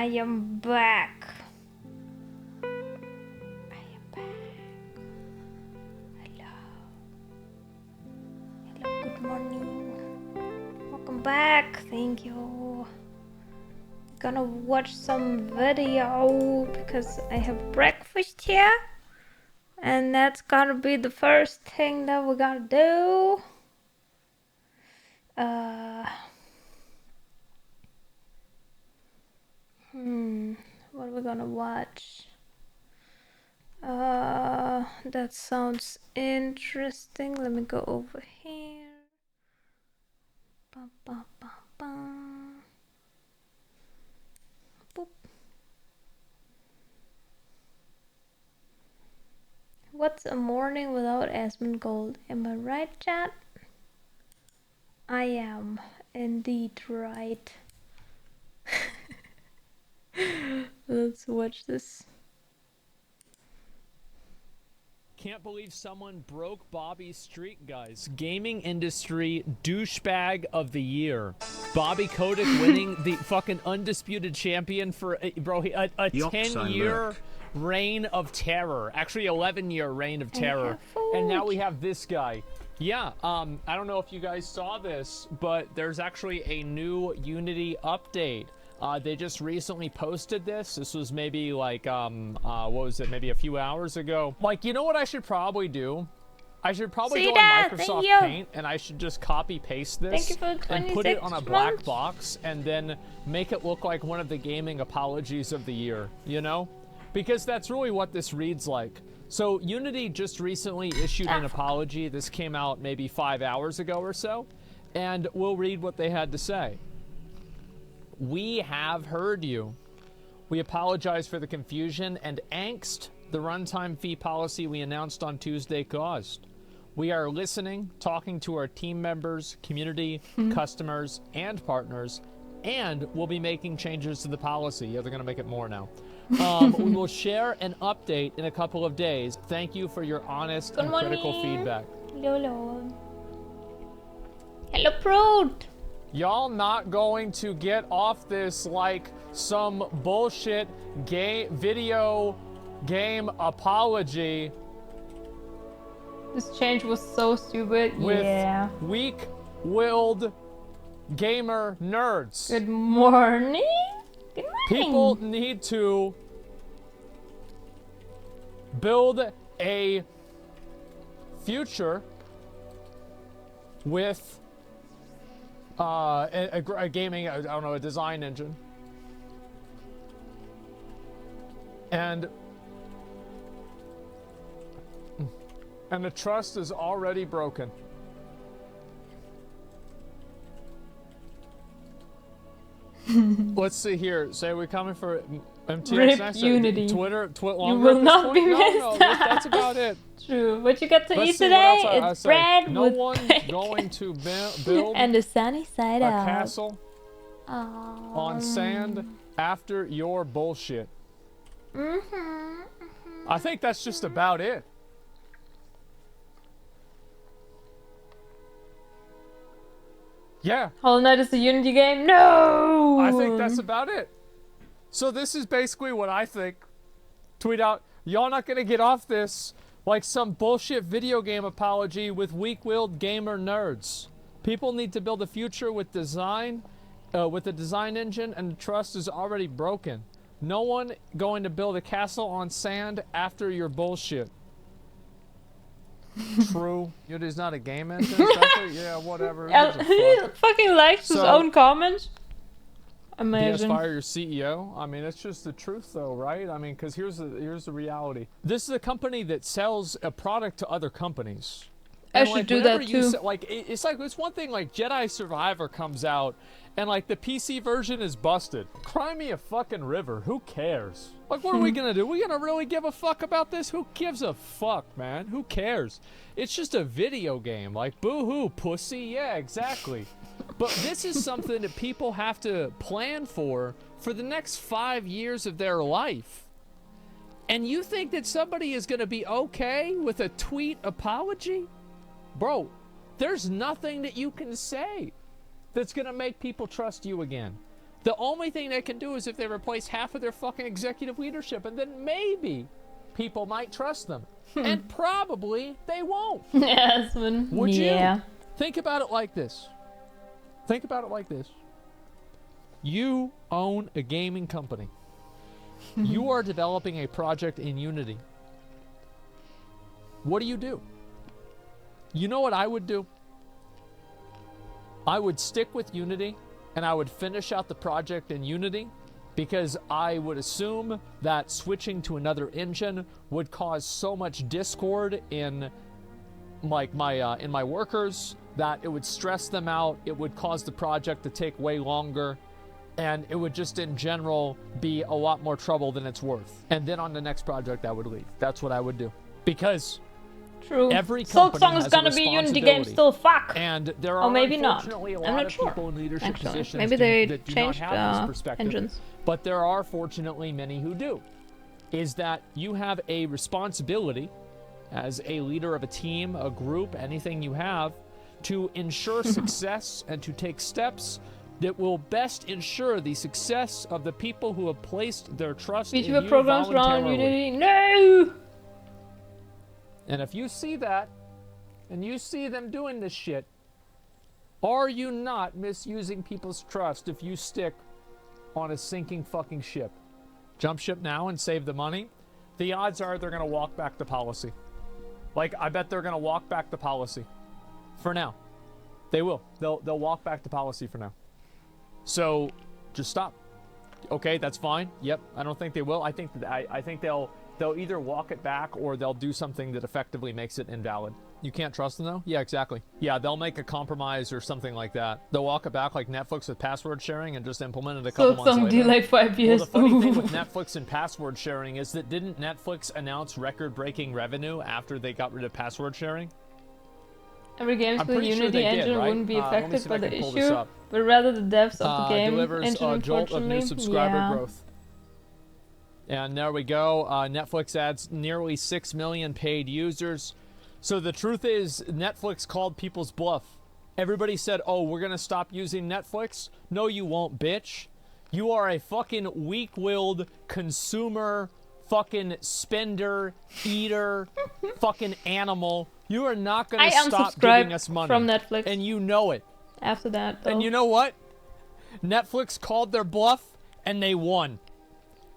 I am back. I am back. Hello. Hello, good morning. Welcome back. Thank you. Gonna watch some video because I have breakfast here. And that's gonna be the first thing that we're gonna do. What are we gonna watch? That sounds interesting. Let me go over here. Ba, ba, ba, ba. Boop. What's a morning without Asmund Gold? Am I right, chat? I am indeed right. Let's watch this. Can't believe someone broke Bobby's streak, guys. Gaming industry douchebag of the year. Bobby Kotick winning the fucking undisputed champion for, bro, a 10-year reign of terror. Actually, 11-year reign of terror. And now we have this guy. Yeah, I don't know if you guys saw this, but there's actually a new Unity update. They just recently posted this. This was maybe like, what was it? Maybe a few hours ago. Like, you know what I should probably do? I should probably go on Microsoft Paint and I should just copy paste this and put it on a black box and then make it look like one of the gaming apologies of the year, you know? Because that's really what this reads like. So Unity just recently issued an apology. This came out maybe 5 hours ago or so. And we'll read what they had to say. We have heard you. We apologize for the confusion and angst the runtime fee policy we announced on Tuesday caused. We are listening, talking to our team members, community, customers, and partners, and we'll be making changes to the policy. Yeah, they're going to make it more now. We will share an update in a couple of days. Thank you for your honest and critical feedback. Hello. Hello, Prude. Y'all not going to get off this like some bullshit video game apology. This change was so stupid. With weak-willed gamer nerds. Good morning. Good morning. People need to build a future with a gaming, I don't know, a design engine. And the trust is already broken. Let's see here. Say we're coming for MTX Rip next. Unity. Twitter You will not be missed. No, that's about it. True. What you got to eat today? It's bread with bacon. Going to build and the sunny side out. A castle on sand after your bullshit. I think that's just about it. Yeah. Hollow Knight is a Unity game? No! I think that's about it. So this is basically what I think. Tweet out, y'all not gonna get off this like some bullshit video game apology with weak-willed gamer nerds. People need to build a future with design, with a design engine, and the trust is already broken. No one going to build a castle on sand after your bullshit. True. Unity's not a game engine. Yeah, whatever. He fucking likes his own comments. Amazing. Yes, fire your CEO. I mean, it's just the truth, though, right? I mean, because here's the reality. This is a company that sells a product to other companies. I should do that too. It's one thing like Jedi Survivor comes out, and like the PC version is busted. Cry me a fucking river. Who cares? Like, what are we gonna do? We gonna really give a fuck about this? Who gives a fuck, man? Who cares? It's just a video game. Like, boo-hoo, pussy. Yeah, exactly. But this is something that people have to plan for the next 5 years of their life. And you think that somebody is gonna be okay with a tweet apology? Bro, there's nothing that you can say that's gonna make people trust you again. The only thing they can do is if they replace half of their fucking executive leadership, and then maybe people might trust them. And probably they won't. Yes, man. Would yeah. you? Think about it like this. Think about it like this. You own a gaming company. You are developing a project in Unity. What do? You know what I would do? I would stick with Unity, and I would finish out the project in Unity, because I would assume that switching to another engine would cause so much discord in like my workers that it would stress them out. It would cause the project to take way longer, and it would just in general be a lot more trouble than it's worth. And then on the next project I would leave. That's what I would do, because true. every company Silksong is has a gonna be a Unity game still, fuck. And there are maybe not. unfortunately a I'm lot not of sure. people in leadership Actually, positions maybe they that do changed not have this perspective. engines. But there are fortunately many who do. Is that you have a responsibility as a leader of a team, a group, anything you have, to ensure success and to take steps that will best ensure the success of the people who have placed their trust in you VTuber programs around voluntarily. Unity. No! And if you see that, and you see them doing this shit, are you not misusing people's trust if you stick on a sinking fucking ship? Jump ship now and save the money? The odds are they're gonna walk back the policy. Like, I bet they're gonna walk back the policy. For now. They will. They'll walk back the policy for now. So, just stop. Okay, that's fine. Yep, I don't think they will. I think they'll either walk it back or they'll do something that effectively makes it invalid. You can't trust them though? Yeah, exactly. Yeah, they'll make a compromise or something like that. They'll walk it back like Netflix with password sharing and just implement it a couple months later. Delay 5 years. Well, the funny thing with Netflix and password sharing is that didn't Netflix announce record-breaking revenue after they got rid of password sharing? Every game's I'm with pretty sure Unity they did, engine right? wouldn't be Let me affected see by if I the can pull this issue, up. but rather the devs of the game delivers engine, a jolt of new unfortunately. subscriber Yeah. growth. And there we go. Netflix adds nearly 6 million paid users. So the truth is, Netflix called people's bluff. Everybody said, oh, we're going to stop using Netflix. No, you won't, bitch. You are a fucking weak-willed consumer, fucking spender, eater, fucking animal. You are not going to stop giving us money. From Netflix. And you know it. After that, though. And you know what? Netflix called their bluff, and they won.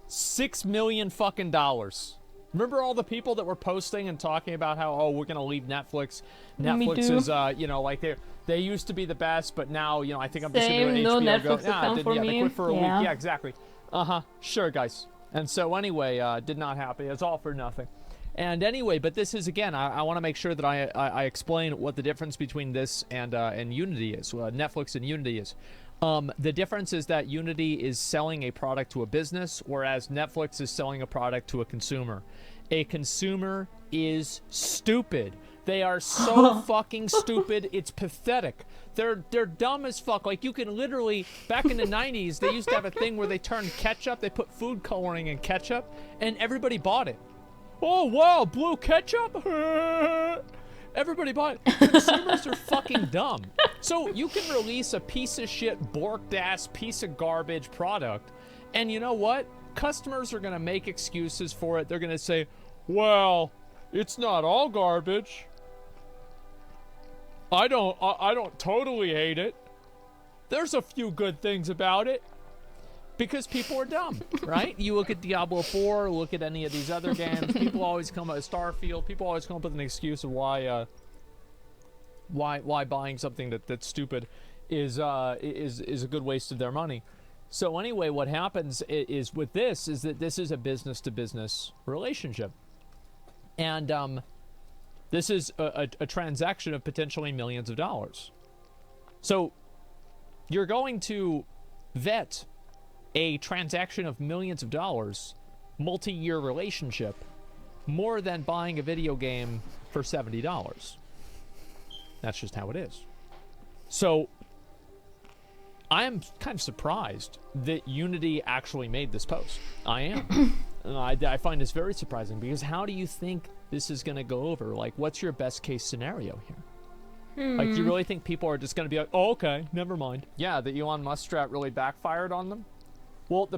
$6 million fucking dollars. Remember all the people that were posting and talking about how, oh, we're gonna leave Netflix. Netflix is, you know, like they used to be the best, but now, you know, I think I'm just gonna no HBO Netflix go. account for me. They quit for a week. Yeah. Yeah, exactly. Sure, guys. And so anyway, did not happen. It's all for nothing. And anyway, but this is again, I want to make sure that I explain what the difference between this and Unity is. Netflix and Unity is. The difference is that Unity is selling a product to a business, whereas Netflix is selling a product to a consumer. A consumer is stupid. They are so fucking stupid, it's pathetic. They're dumb as fuck. Like, you can literally, back in the 90s, they used to have a thing where they turned ketchup, they put food coloring in ketchup, and everybody bought it. Oh, wow, blue ketchup? Everybody bought it. Consumers are fucking dumb. So you can release a piece of shit, borked-ass piece of garbage product, and you know what? Customers are going to make excuses for it. They're going to say, well, it's not all garbage. I don't totally hate it. There's a few good things about it. Because people are dumb, right? You look at Diablo 4, look at any of these other games. People always come up with Starfield. People always come up with an excuse of why buying something that's stupid is a good waste of their money. So anyway, what happens is with this is that this is a business-to-business relationship, and this is a transaction of potentially millions of dollars. So you're going to vet a transaction of millions of dollars, multi-year relationship, more than buying a video game for $70. That's just how it is. So I am kind of surprised that Unity actually made this post. I am. I find this very surprising, because how do you think this is going to go over? Like, what's your best case scenario here? Like, you really think people are just going to be like, oh, okay, never mind. Yeah, the Elon Musk strat really backfired on them. Well,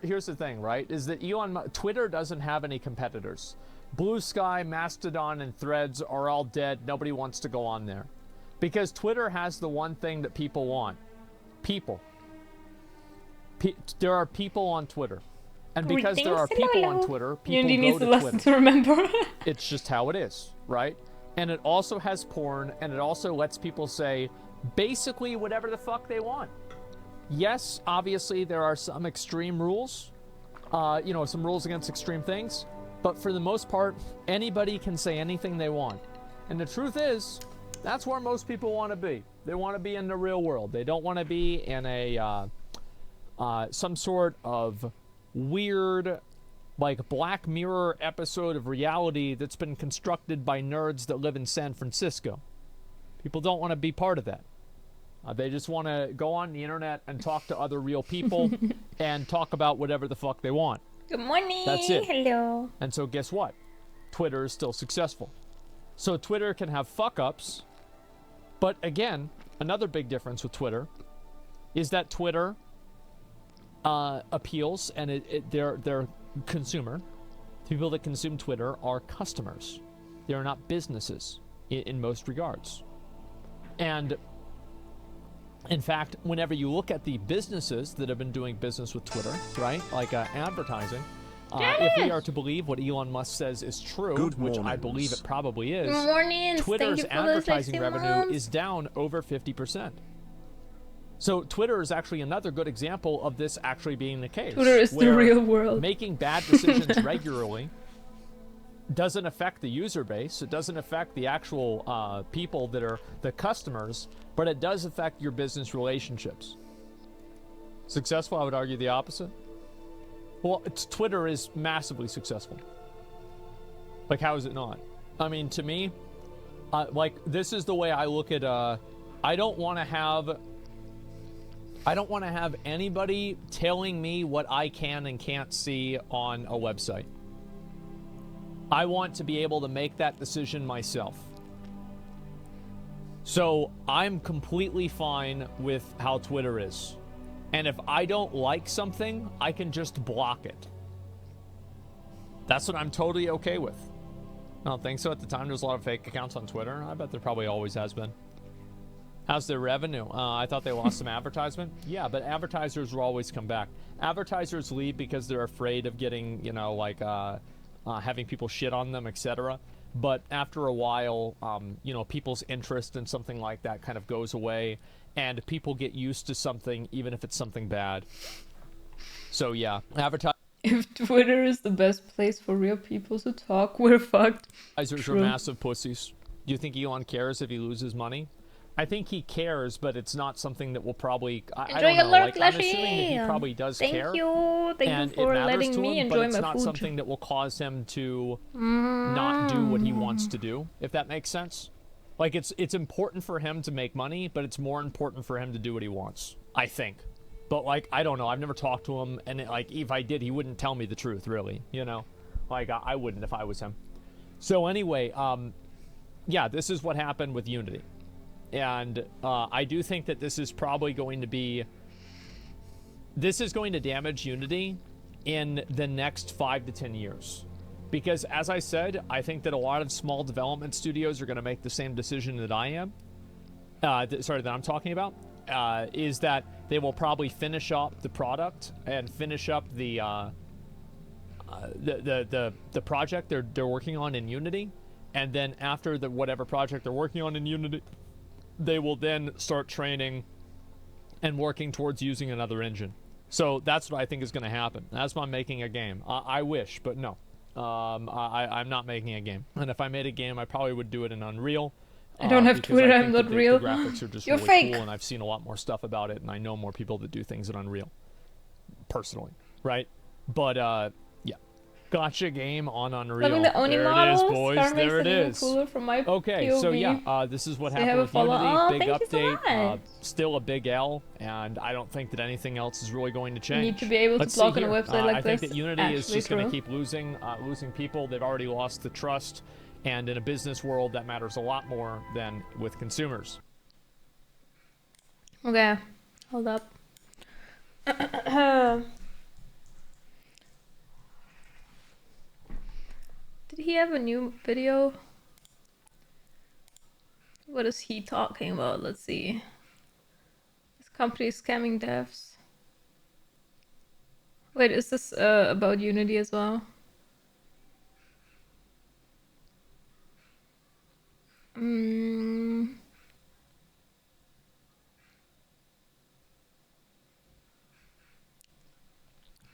here's the thing, right, is that Twitter doesn't have any competitors. Blue Sky, Mastodon, and Threads are all dead. Nobody wants to go on there. Because Twitter has the one thing that people want. People. There are people on Twitter. And because there are people on Twitter, people go to Twitter. To remember. It's just how it is, right? And it also has porn, and it also lets people say basically whatever the fuck they want. Yes, obviously there are some extreme rules, some rules against extreme things, but for the most part, anybody can say anything they want. And the truth is, that's where most people want to be. They want to be in the real world. They don't want to be in a some sort of weird, like, Black Mirror episode of reality that's been constructed by nerds that live in San Francisco. People don't want to be part of that. They just want to go on the internet and talk to other real people and talk about whatever the fuck they want. Good morning. That's it. Hello. And so guess what? Twitter is still successful. So Twitter can have fuck-ups, but again, another big difference with Twitter is that Twitter appeals, and their consumer, people that consume Twitter are customers. They are not businesses in most regards. And in fact, whenever you look at the businesses that have been doing business with Twitter, right, like advertising, if we are to believe what Elon Musk says is true, which I believe it probably is, Twitter's advertising revenue is down over 50%. So Twitter is actually another good example of this actually being the case. Twitter is the real world. Making bad decisions regularly doesn't affect the user base. It doesn't affect the actual people that are the customers, but it does affect your business relationships. Successful? I would argue the opposite. Well, Twitter is massively successful. Like, how is it not? I mean, to me, like, this is the way I look at, I don't want to have anybody telling me what I can and can't see on a website. I want to be able to make that decision myself. So I'm completely fine with how Twitter is. And if I don't like something, I can just block it. That's what I'm totally okay with. I don't think so. At the time, there's a lot of fake accounts on Twitter. I bet there probably always has been. How's their revenue? I thought they lost some advertisement. Yeah, but advertisers will always come back. Advertisers leave because they're afraid of getting, having people shit on them, etc. But after a while, people's interest in something like that kind of goes away, and people get used to something, even if it's something bad. So yeah, If Twitter is the best place for real people to talk, we're fucked. Advertisers are massive pussies. Do you think Elon cares if he loses money? I think he cares, but it's not something that will probably. I don't know. Like, I'm assuming that he probably does care. Thank you for letting me enjoy my food. But it's not something that will cause him to not do what he wants to do. If that makes sense. Like, it's important for him to make money, but it's more important for him to do what he wants. I think. But like, I don't know. I've never talked to him, and if I did, he wouldn't tell me the truth, really. Like, I wouldn't if I was him. So anyway, yeah, this is what happened with Unity. And I do think that this is probably going to damage Unity in the next 5 to 10 years. Because as I said, I think that a lot of small development studios are going to make the same decision that I am. That I'm talking about. Is that they will probably finish up the product and finish up the project they're working on in Unity. And then after whatever project they're working on in Unity, they will then start training and working towards using another engine. So that's what I think is going to happen. That's why I'm making a game. I wish, but no. I'm not making a game. And if I made a game, I probably would do it in Unreal. I don't have Twitter, I'm not real. The graphics are just You're really fake. cool, and I've seen a lot more stuff about it, and I know more people that do things in Unreal. Personally, right? But, yeah. Gotcha game on Unreal. Loving the Oni models. It is, boys. There it is. Cooler from my okay, POV. so yeah, this is what happened with Unity. Big update. So still a big L, and I don't think that anything else is really going to change. You need to be able to block on a website like I this. think that Unity is just going to keep losing people. They've already lost the trust And in a business world, that matters a lot more than with consumers. Okay, hold up. Did he have a new video? What is he talking about? Let's see. This company is scamming devs. Wait, is this about Unity as well?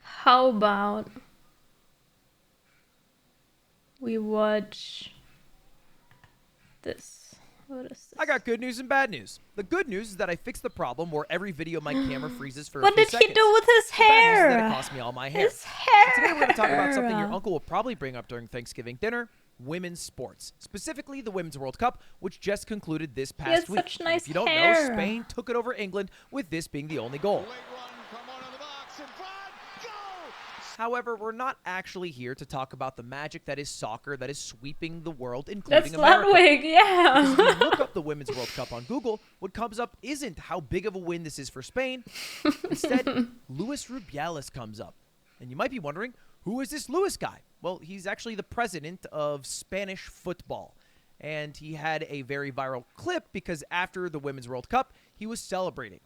How about we watch this? What is this? I got good news and bad news. The good news is that I fixed the problem where every video my camera freezes for What a few did seconds. he do with his The bad news is hair? that it cost me all my hair. His hair. Today we're going to talk about something your uncle will probably bring up during Thanksgiving dinner: women's sports, specifically the Women's World Cup, which just concluded this He has past week. such nice If you don't hair. know, Spain took it over England, with this being the only goal. However, we're not actually here to talk about the magic that is soccer that is sweeping the world, including That's America. Ludwig, yeah. Because if you look up the Women's World Cup on Google, what comes up isn't how big of a win this is for Spain. Instead, Luis Rubiales comes up. And you might be wondering, who is this Luis guy? Well, he's actually the president of Spanish football. And he had a very viral clip because after the Women's World Cup, he was celebrating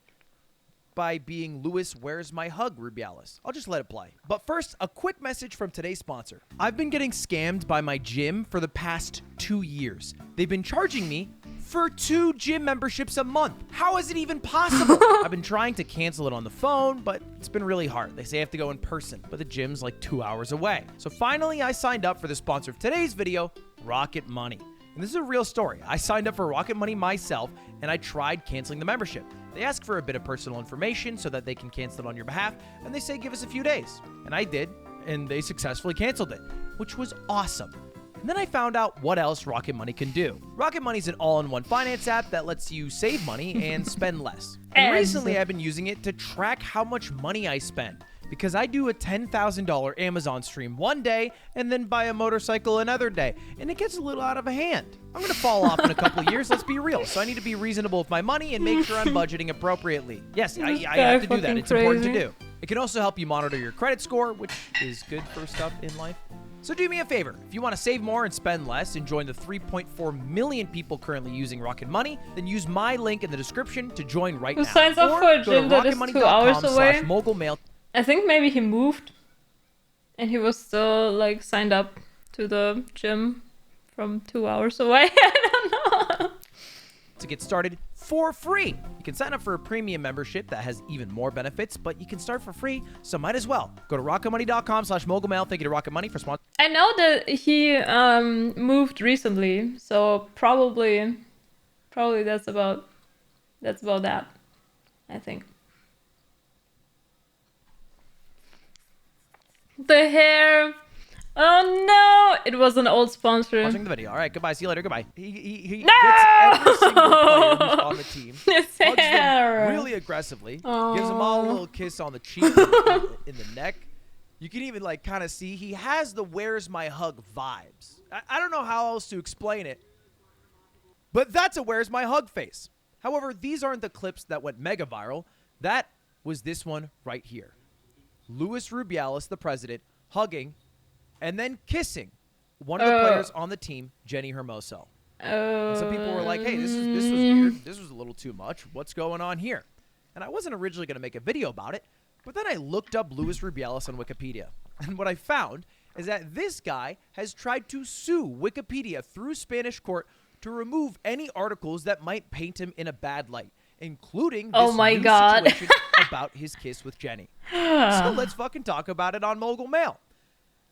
by being Luis Where's My Hug Rubiales. I'll just let it play. But first, a quick message from today's sponsor. I've been getting scammed by my gym for the past 2 years. They've been charging me for 2 gym memberships a month. How is it even possible? I've been trying to cancel it on the phone, but it's been really hard. They say I have to go in person, but the gym's like 2 hours away. So finally, I signed up for the sponsor of today's video, Rocket Money. And this is a real story. I signed up for Rocket Money myself, and I tried canceling the membership. They ask for a bit of personal information so that they can cancel it on your behalf, and they say give us a few days. And I did, and they successfully canceled it, which was awesome. And then I found out what else Rocket Money can do. Rocket Money is an all-in-one finance app that lets you save money and spend less. And recently I've been using it to track how much money I spend, because I do a $10,000 Amazon stream one day and then buy a motorcycle another day, and it gets a little out of hand. I'm going to fall off in a couple of years, let's be real, so I need to be reasonable with my money and make sure I'm budgeting appropriately. Yes, I have to do that. It's important to do. It can also help you monitor your credit score, which is good for stuff in life. So do me a favor, if you want to save more and spend less and join the 3.4 million people currently using Rocket Money, then use my link in the description to join right now. Who signs up Or for a go to gym that is 2 hours away? rocketmoney.com/mogulmail. I think maybe he moved and he was still like signed up to the gym from 2 hours away. I don't know. To get started for free. You can sign up for a premium membership that has even more benefits, but you can start for free, so might as well. Go to rocketmoney.com/mogulmail. Thank you to Rocket Money for sponsoring. I know that he moved recently, so probably that's about that, I think. The hair. Oh no! It was an old sponsor. Watching the video. All right, goodbye. See you later. Goodbye. He No! gets every single player who's on the team, His hugs hair. them really aggressively, gives them all a little kiss on the cheek and in the neck. You can even like kind of see he has the "Where's My Hug" vibes. I don't know how else to explain it, but that's a "Where's My Hug" face. However, these aren't the clips that went mega viral. That was this one right here. Luis Rubiales, the president, hugging and then kissing one of the players on the team, Jenny Hermoso. And some people were like, hey, this was weird. This was a little too much. What's going on here? And I wasn't originally going to make a video about it, but then I looked up Luis Rubiales on Wikipedia. And what I found is that this guy has tried to sue Wikipedia through Spanish court to remove any articles that might paint him in a bad light, including this new situation about his kiss with Jenny. So let's fucking talk about it on Mogul Mail.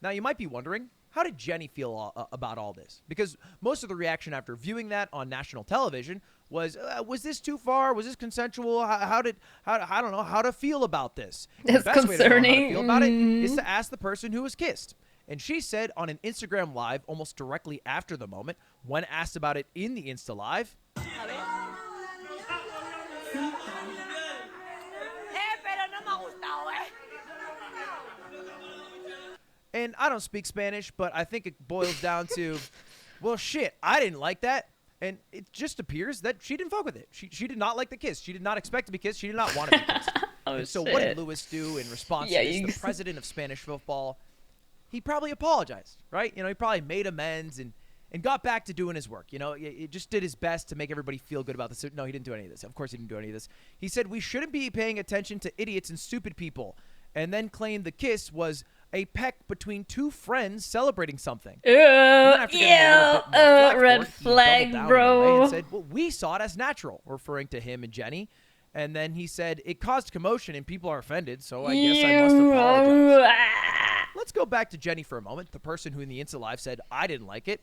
Now, you might be wondering, how did Jenny feel about all this? Because most of the reaction after viewing that on national television was this too far? Was this consensual? I don't know how to feel about this. That's the best concerning. way to know how to feel about it is to ask the person who was kissed. And she said on an Instagram Live almost directly after the moment, when asked about it in the Insta Live, and I don't speak Spanish, but I think it boils down to, Well, shit, I didn't like that. And it just appears that she didn't fuck with it. She did not like the kiss. She did not expect to be kissed. She did not want to be kissed. And so what did Luis do in response to this? The president of Spanish football, he probably apologized, right? You know, he probably made amends and got back to doing his work. You know, he just did his best to make everybody feel good about this. No, he didn't do any of this. Of course he didn't do any of this. He said we shouldn't be paying attention to idiots and stupid people, and then claimed the kiss was a peck between two friends celebrating something. Red flag, bro. And said, well, we saw it as natural, referring to him and Jenny. And then he said, it caused commotion and people are offended, so I guess I must apologize. Let's go back to Jenny for a moment, the person who in the Insta Live said, I didn't like it,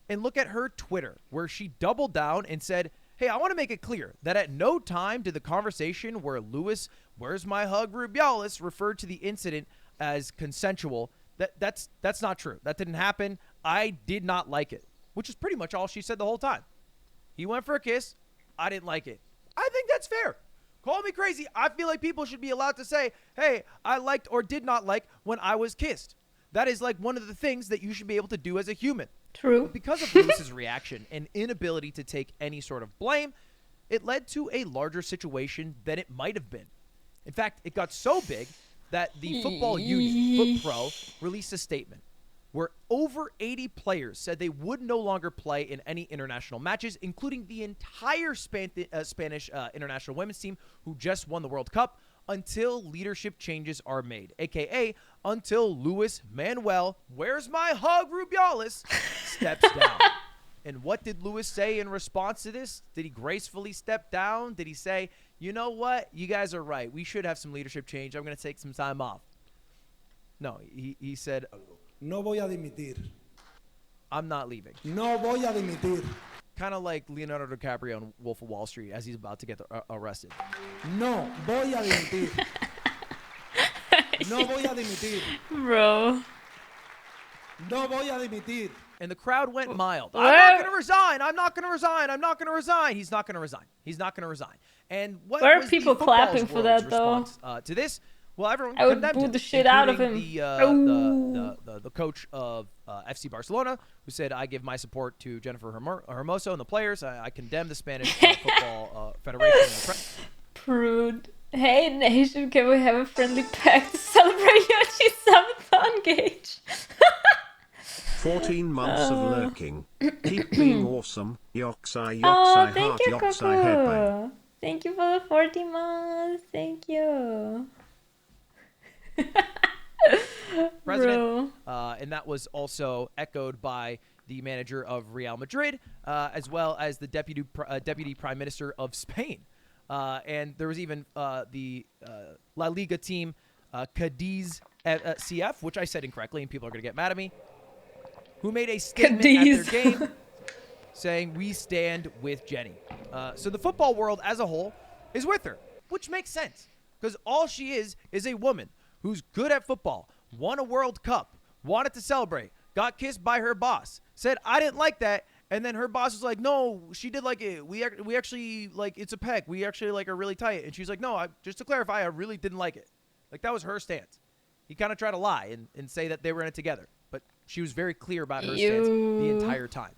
and look at her Twitter, where she doubled down and said, hey, I want to make it clear that at no time did the conversation where Luis, where's my hug, Rubiales, referred to the incident as consensual. That's not true. That didn't happen. I did not like it, which is pretty much all she said the whole time. He went for a kiss. I didn't like it. I think that's fair. Call me crazy. I feel like people should be allowed to say, hey, I liked or did not like when I was kissed. That is like one of the things that you should be able to do as a human. True. But because of Luis's reaction and inability to take any sort of blame, it led to a larger situation than it might have been. In fact, it got so big that the football union, FootPro, released a statement where over 80 players said they would no longer play in any international matches, including the entire Spanish international women's team who just won the World Cup, until leadership changes are made, a.k.a. until Luis Manuel, where's my hug, Rubiales, steps down. And what did Luis say in response to this? Did he gracefully step down? Did he say, you know what? You guys are right. We should have some leadership change. I'm going to take some time off. No, he said, no voy a dimitir. I'm not leaving. No voy a dimitir. Kind of like Leonardo DiCaprio on Wolf of Wall Street as he's about to get arrested. No voy a dimitir. No voy a dimitir. Bro. No voy a dimitir. And the crowd went mild. I'm not going to resign. I'm not going to resign. I'm not going to resign. He's not going to resign. He's not going to resign. And what Where are was people the clapping for that, though? To this, well, everyone I would condemned boo him, the shit out of him. The coach of FC Barcelona, who said, I give my support to Jennifer Hermoso and the players. I condemn the Spanish Football Federation. Prude. Hey, nation, can we have a friendly pact to celebrate Yoshi Subathon, Gage? 14 months of lurking. Keep being awesome. Yoxai, Oh, yoxai, thank heart, you, yoxai, headbang. Coco. Thank you for the 14 months. Thank you. President, and that was also echoed by the manager of Real Madrid, as well as the deputy prime minister of Spain. And there was even the La Liga team, Cadiz CF, which I said incorrectly, and people are going to get mad at me, who made a statement Cadiz. at their game saying, we stand with Jenny. So the football world as a whole is with her, which makes sense, because all she is a woman who's good at football, won a World Cup, wanted to celebrate, got kissed by her boss, said, I didn't like that, and then her boss was like, no, she did like it. We actually, like, it's a peck. We actually, like, are really tight. And she's like, no, just to clarify, I really didn't like it. Like, that was her stance. He kind of tried to lie and say that they were in it together, but she was very clear about her stance the entire time.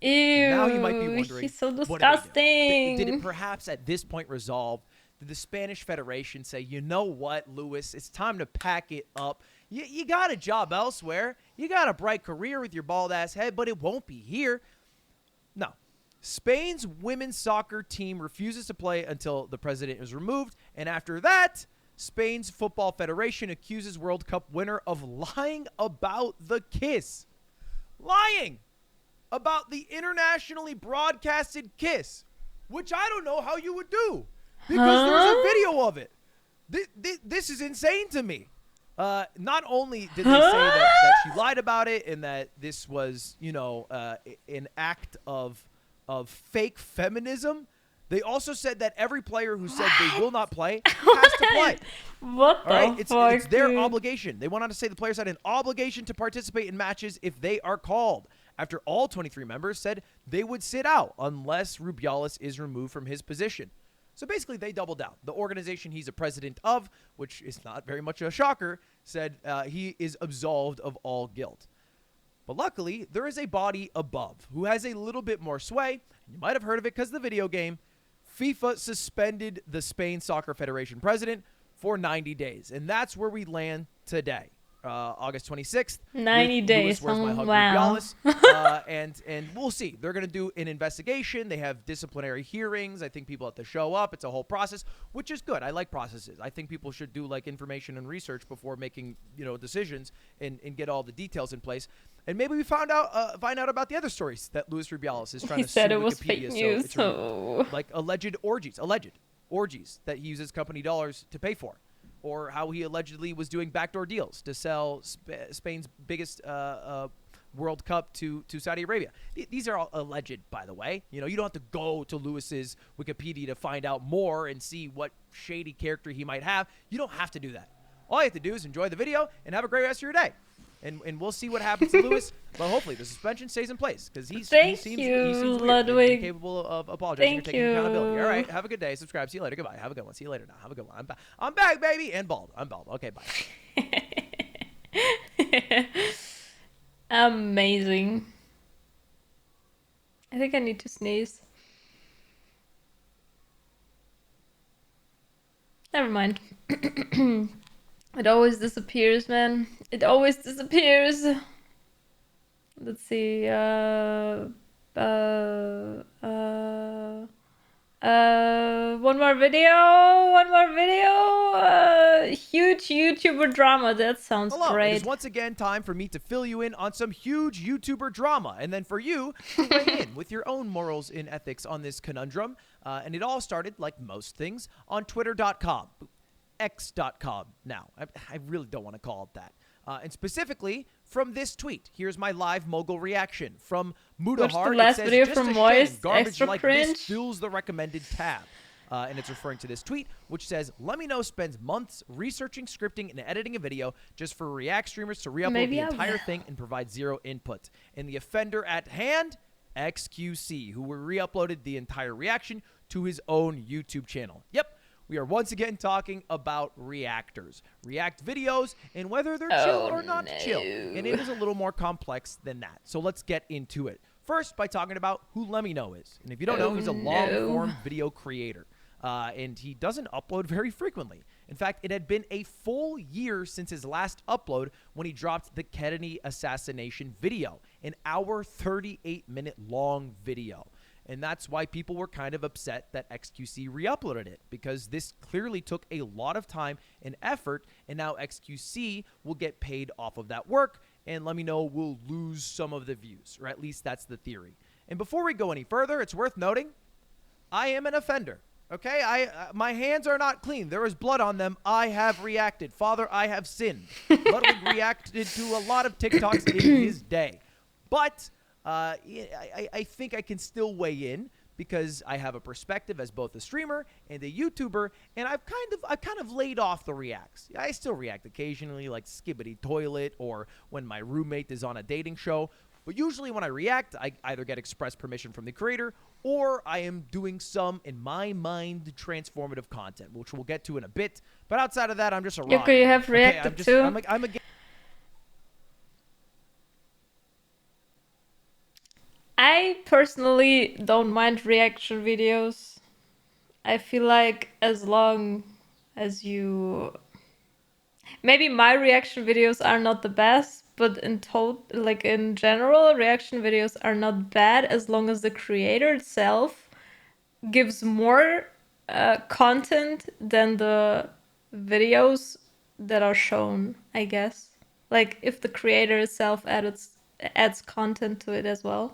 Ew. Now you might be wondering, He's so what disgusting. did it perhaps at this point resolve? Did the Spanish Federation say, you know what, Luis, it's time to pack it up. You got a job elsewhere. You got a bright career with your bald-ass head, but it won't be here. No. Spain's women's soccer team refuses to play until the president is removed. And after that, Spain's Football Federation accuses World Cup winner of lying about the kiss. Lying about the internationally broadcasted kiss, which I don't know how you would do because there's a video of it. This is insane to me. Not only did they say that she lied about it and that this was, an act of fake feminism, they also said that every player who said they will not play has to play. What the fuck, It's their dude? obligation. They went on to say the players had an obligation to participate in matches if they are called, after all 23 members said they would sit out unless Rubiales is removed from his position. So basically, they doubled down. The organization he's a president of, which is not very much a shocker, said he is absolved of all guilt. But luckily, there is a body above who has a little bit more sway. You might have heard of it because of the video game. FIFA suspended the Spain Soccer Federation president for 90 days. And that's where we land today. August 26th. 90 days. Where's my hug, Wow. and we'll see. They're going to do an investigation. They have disciplinary hearings. I think people have to show up. It's a whole process, which is good. I like processes. I think people should do like information and research before making, decisions and get all the details in place. And maybe we find out about the other stories that Luis Rubiales is trying He to said sue it was Wikipedia. fake news. So Like alleged orgies that he uses company dollars to pay for, or how he allegedly was doing backdoor deals to sell Spain's biggest World Cup to Saudi Arabia. These are all alleged, by the way. You don't have to go to Luis's Wikipedia to find out more and see what shady character he might have. You don't have to do that. All you have to do is enjoy the video and have a great rest of your day. And we'll see what happens to Luis. But hopefully the suspension stays in place because he seems weird. Ludwig. Capable of apologizing or Thank taking you. accountability. All right, have a good day. Subscribe. See you later. Goodbye. Have a good one. See you later now. Have a good one. I'm back, baby. And bald. I'm bald. Okay, bye. amazing. I think I need to sneeze. Never mind. It always disappears, man. It always disappears. Let's see. One more video. Huge YouTuber drama. That sounds Hello. great. It is once again time for me to fill you in on some huge YouTuber drama, and then for you to weigh in with your own morals and ethics on this conundrum. And it all started, like most things, on Twitter.com. X.com now. I really don't want to call it that. And specifically from this tweet. Here's my live mogul reaction from Watch Mudahar. the last It says, video "Just from a Moist, shame garbage extra like cringe." this fills the recommended tab. And it's referring to this tweet, which says, "Let me know spends months researching, scripting, and editing a video just for React streamers to re-upload Maybe the I entire will. thing and provide zero input. And the offender at hand, XQC, who re-uploaded the entire reaction to his own YouTube channel." Yep. We are once again talking about reactors, React videos, and whether they're chill or not chill. And it is a little more complex than that. So let's get into it. First, by talking about who Lemino is. And if you don't know, he's a long-form video creator. And he doesn't upload very frequently. In fact, it had been a full year since his last upload when he dropped the Kennedy assassination video, an hour 38-minute long video. And that's why people were kind of upset that XQC re-uploaded it, because this clearly took a lot of time and effort, and now XQC will get paid off of that work, and Let Me Know will lose some of the views, or at least that's the theory. And before we go any further, it's worth noting, I am an offender. Okay, my hands are not clean. There is blood on them. I have reacted. Father, I have sinned. Ludwig reacted to a lot of TikToks in his day. But I think I can still weigh in because I have a perspective as both a streamer and a YouTuber, and I've kind of laid off the reacts. I still react occasionally, like Skibbity Toilet or when my roommate is on a dating show. But usually when I react, I either get express permission from the creator or I am doing some, in my mind, transformative content, which we'll get to in a bit. But outside of that, I'm just a rock. Yoko, you have reacted too? I'm a I personally don't mind reaction videos. I feel like as long as you... Maybe my reaction videos are not the best, but in general, reaction videos are not bad as long as the creator itself gives more content than the videos that are shown, I guess. Like if the creator itself adds content to it as well.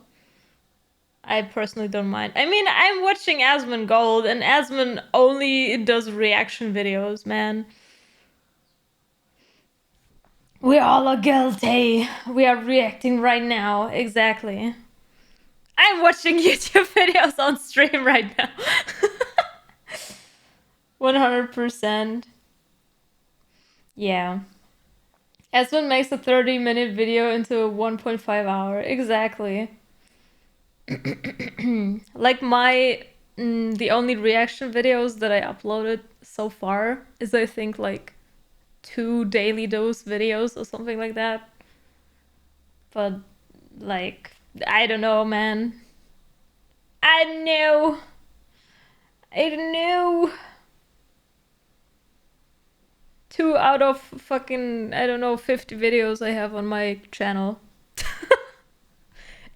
I personally don't mind. I mean, I'm watching Asmongold, and Asmon only does reaction videos, man. We all are guilty. We are reacting right now. Exactly. I'm watching YouTube videos on stream right now. 100%. Yeah. Asmon makes a 30-minute video into a 1.5 hour. Exactly. Like the only reaction videos that I uploaded so far is I think like 2 daily dose videos or something like that. But like, I don't know, man. I don't know. 2 out of fucking, I don't know, 50 videos I have on my channel.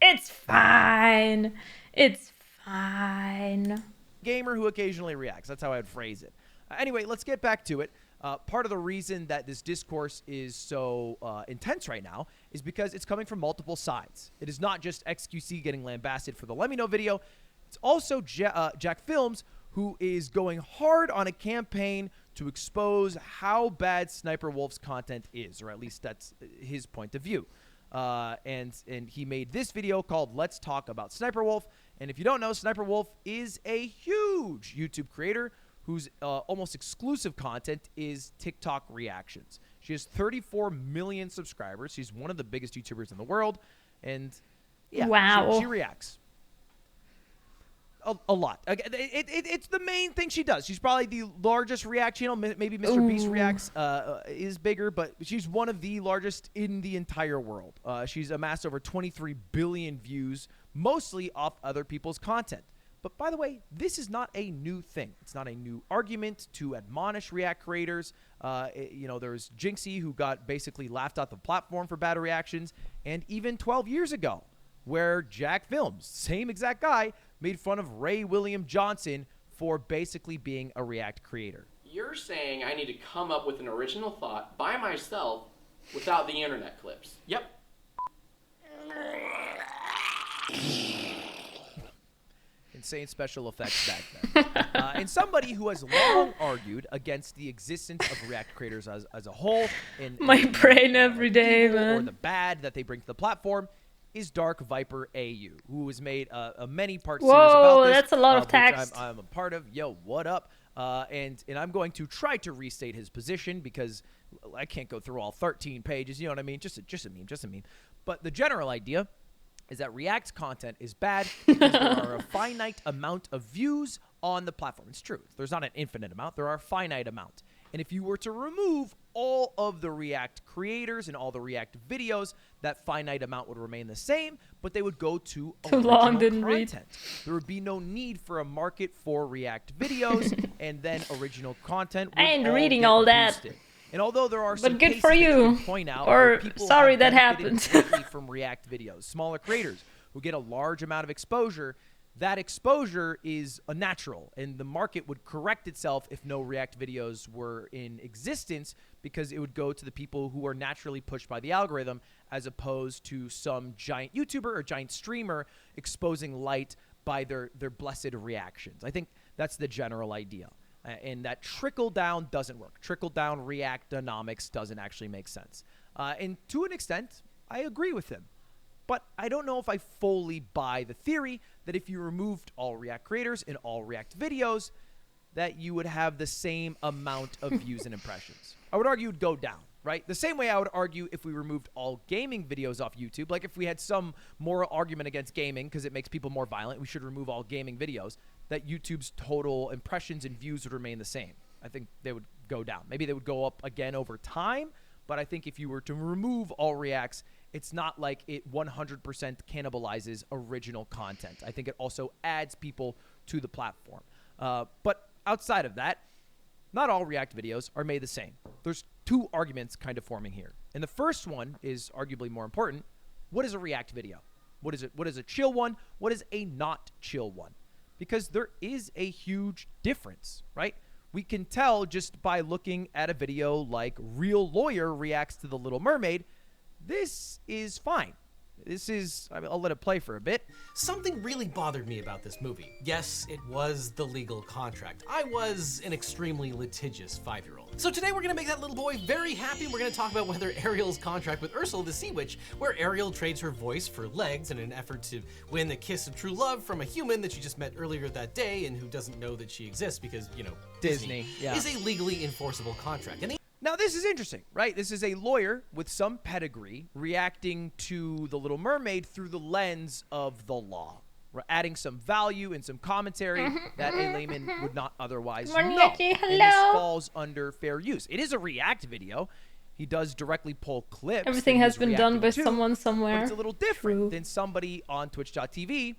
It's fine. It's fine. Gamer who occasionally reacts. That's how I'd phrase it. Anyway, let's get back to it. Part of the reason that this discourse is so intense right now is because it's coming from multiple sides. It is not just XQC getting lambasted for the Let Me Know video. It's also Jack Films, who is going hard on a campaign to expose how bad Sniper Wolf's content is, or at least that's his point of view. And he made this video called Let's Talk About Sniper Wolf. And if you don't know, Sniper Wolf is a huge YouTube creator whose almost exclusive content is TikTok reactions. She has 34 million subscribers. She's one of the biggest YouTubers in the world. And yeah, wow. she reacts a lot. It's the main thing she does. She's probably the largest react channel. Maybe Mr. Beast reacts is bigger, but she's one of the largest in the entire world. She's amassed over 23 billion views, mostly off other people's content. But by the way, this is not a new thing. It's not a new argument to admonish React creators. You know, there's Jinxie, who got basically laughed off the platform for bad reactions, and even 12 years ago, where Jack Films, same exact guy, made fun of Ray William Johnson for basically being a React creator. You're saying I need to come up with an original thought by myself without the internet clips. Yep. Insane special effects back then. And somebody who has long argued against the existence of React creators as a whole. My brain every day, man. Or the bad that they bring to the platform is Dark Viper AU, who has made a many-part series about this. That's a lot of text. I'm a part of. Yo, what up? And I'm going to try to restate his position because I can't go through all 13 pages. You know what I mean? Just a meme. But the general idea is that React's content is bad because there are a finite amount of views on the platform. It's true. There's not an infinite amount. There are a finite amount. And if you were to remove all of the React creators and all the React videos, that finite amount would remain the same, but they would go to original content. There would be no need for a market for React videos, and then original content would I ain't all reading get all that. boosted. And although there are some But good cases for that you. could point out Or where people sorry have that benefited happened. greatly from React videos, smaller creators who get a large amount of exposure, that exposure is a natural, and the market would correct itself if no React videos were in existence, because it would go to the people who are naturally pushed by the algorithm, as opposed to some giant YouTuber or giant streamer exposing light by their blessed reactions. I think that's the general idea. And that trickle down doesn't work. Trickle down Reactonomics doesn't actually make sense. And to an extent, I agree with him. But I don't know if I fully buy the theory that if you removed all React creators and all React videos, that you would have the same amount of views and impressions. I would argue it would go down, right? The same way I would argue if we removed all gaming videos off YouTube. Like if we had some moral argument against gaming because it makes people more violent, we should remove all gaming videos, that YouTube's total impressions and views would remain the same. I think they would go down. Maybe they would go up again over time, but I think if you were to remove all reacts, it's not like it 100% cannibalizes original content. I think it also adds people to the platform. But outside of that, not all React videos are made the same. There's two arguments kind of forming here. And the first one is arguably more important. What is a React video? What is it? What is a chill one? What is a not chill one? Because there is a huge difference, right? We can tell just by looking at a video like Real Lawyer reacts to The Little Mermaid. This is fine. This is, I'll let it play for a bit. Something really bothered me about this movie. Yes, it was the legal contract. I was an extremely litigious 5-year-old. So today we're gonna make that little boy very happy. We're gonna talk about whether Ariel's contract with Ursula the Sea Witch, where Ariel trades her voice for legs in an effort to win the kiss of true love from a human that she just met earlier that day and who doesn't know that she exists because, you know, Disney yeah. is a legally enforceable contract. And now, this is interesting, right? This is a lawyer with some pedigree reacting to The Little Mermaid through the lens of the law. We're adding some value and some commentary that a layman would not otherwise know. And this falls under fair use. It is a React video, He does directly pull clips. Everything that has he's been done reacting by to, someone but somewhere. it's a little different True. than somebody on Twitch.tv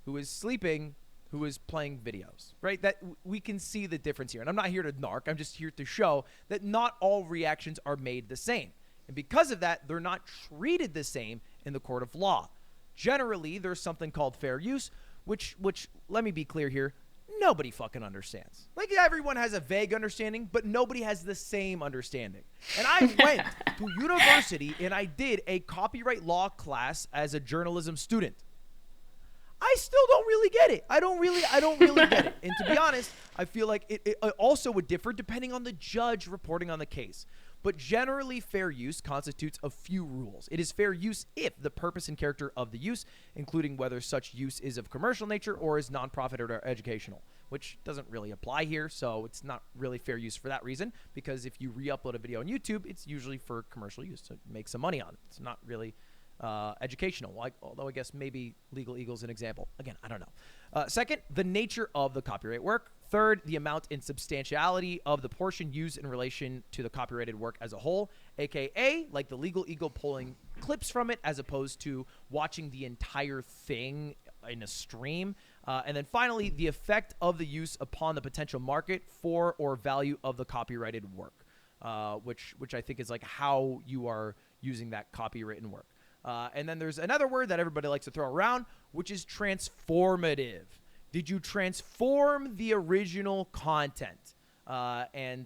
who is sleeping, who is playing videos, right? That we can see the difference here. And I'm not here to narc. I'm just here to show that not all reactions are made the same. And because of that, they're not treated the same in the court of law. Generally, there's something called fair use, which let me be clear here, nobody fucking understands. Like, everyone has a vague understanding, but nobody has the same understanding. And I went to university and I did a copyright law class as a journalism student. I still don't really get it. I don't really get it. And to be honest, I feel like it also would differ depending on the judge reporting on the case. But generally, fair use constitutes a few rules. It is fair use if the purpose and character of the use, including whether such use is of commercial nature or is nonprofit or educational, which doesn't really apply here, so it's not really fair use for that reason, because if you re-upload a video on YouTube, it's usually for commercial use to make some money on it. It's not really educational, although I guess maybe Legal Eagle's an example. Again, I don't know. Second, the nature of the copyright work. Third, the amount and substantiality of the portion used in relation to the copyrighted work as a whole, aka like the Legal Eagle pulling clips from it as opposed to watching the entire thing in a stream. And then finally, the effect of the use upon the potential market for or value of the copyrighted work, which I think is like how you are using that copywritten work. And then there's another word that everybody likes to throw around, which is transformative. Did you transform the original content? And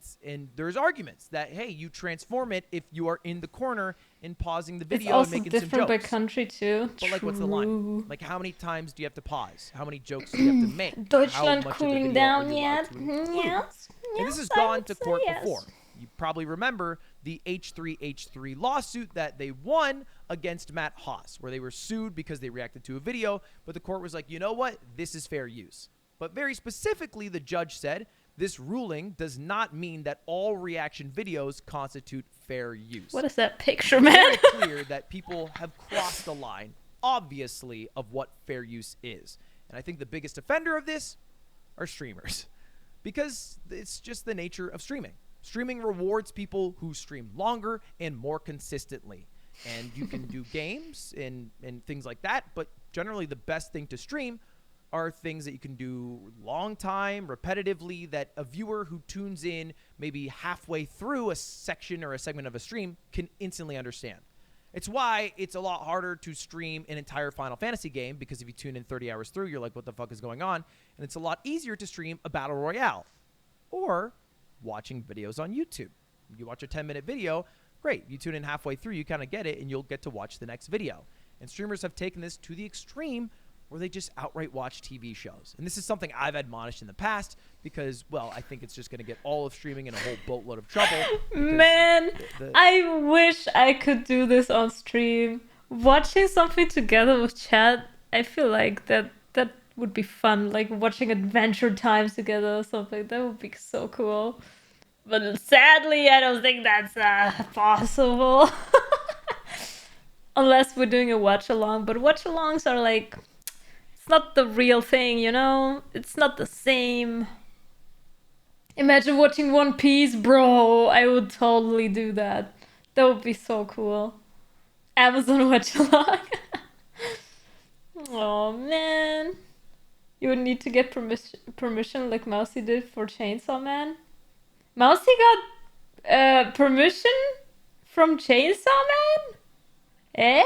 there's arguments that, hey, you transform it if you are in the corner and pausing the video and making some jokes. It's also different by country too. But like, what's the line? Like, how many times do you have to pause? How many jokes do you have to make? Deutschland cooling down yet? Yes. And this has gone to court before. You probably remember the H3H3 lawsuit that they won against Matt Haas, where they were sued because they reacted to a video, but the court was like, you know what? This is fair use. But very specifically, the judge said, this ruling does not mean that all reaction videos constitute fair use. What is that picture, man? It's very clear that people have crossed the line, obviously, of what fair use is. And I think the biggest offender of this are streamers, because it's just the nature of streaming. Streaming rewards people who stream longer and more consistently. And you can do games and things like that, but generally the best thing to stream are things that you can do long time, repetitively, that a viewer who tunes in maybe halfway through a section or a segment of a stream can instantly understand. It's why it's a lot harder to stream an entire Final Fantasy game, because if you tune in 30 hours through, you're like, what the fuck is going on? And it's a lot easier to stream a Battle Royale or watching videos on YouTube. You watch a 10-minute video, great. You tune in halfway through, you kind of get it, and you'll get to watch the next video. And streamers have taken this to the extreme where they just outright watch TV shows. And this is something I've admonished in the past because, well, I think it's just going to get all of streaming in a whole boatload of trouble. Man, I wish I could do this on stream. Watching something together with chat, I feel like that would be fun. Like watching Adventure Time together or something. That would be so cool. But sadly, I don't think that's possible. Unless we're doing a watch-along. But watch-alongs are like... It's not the real thing, you know? It's not the same. Imagine watching One Piece, bro. I would totally do that. That would be so cool. Amazon watch-along. Oh, man. You would need to get permission like Mousy did for Chainsaw Man. Mousy got permission from Chainsaw Man? Eh?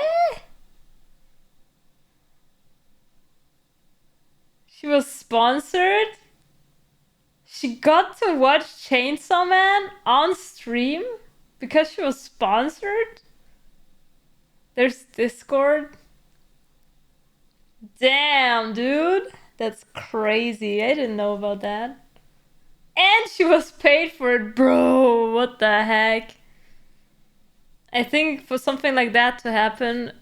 She was sponsored? She got to watch Chainsaw Man on stream because she was sponsored? There's Discord. Damn, dude. That's crazy. I didn't know about that. And she was paid for it, bro. What the heck? I think for something like that to happen,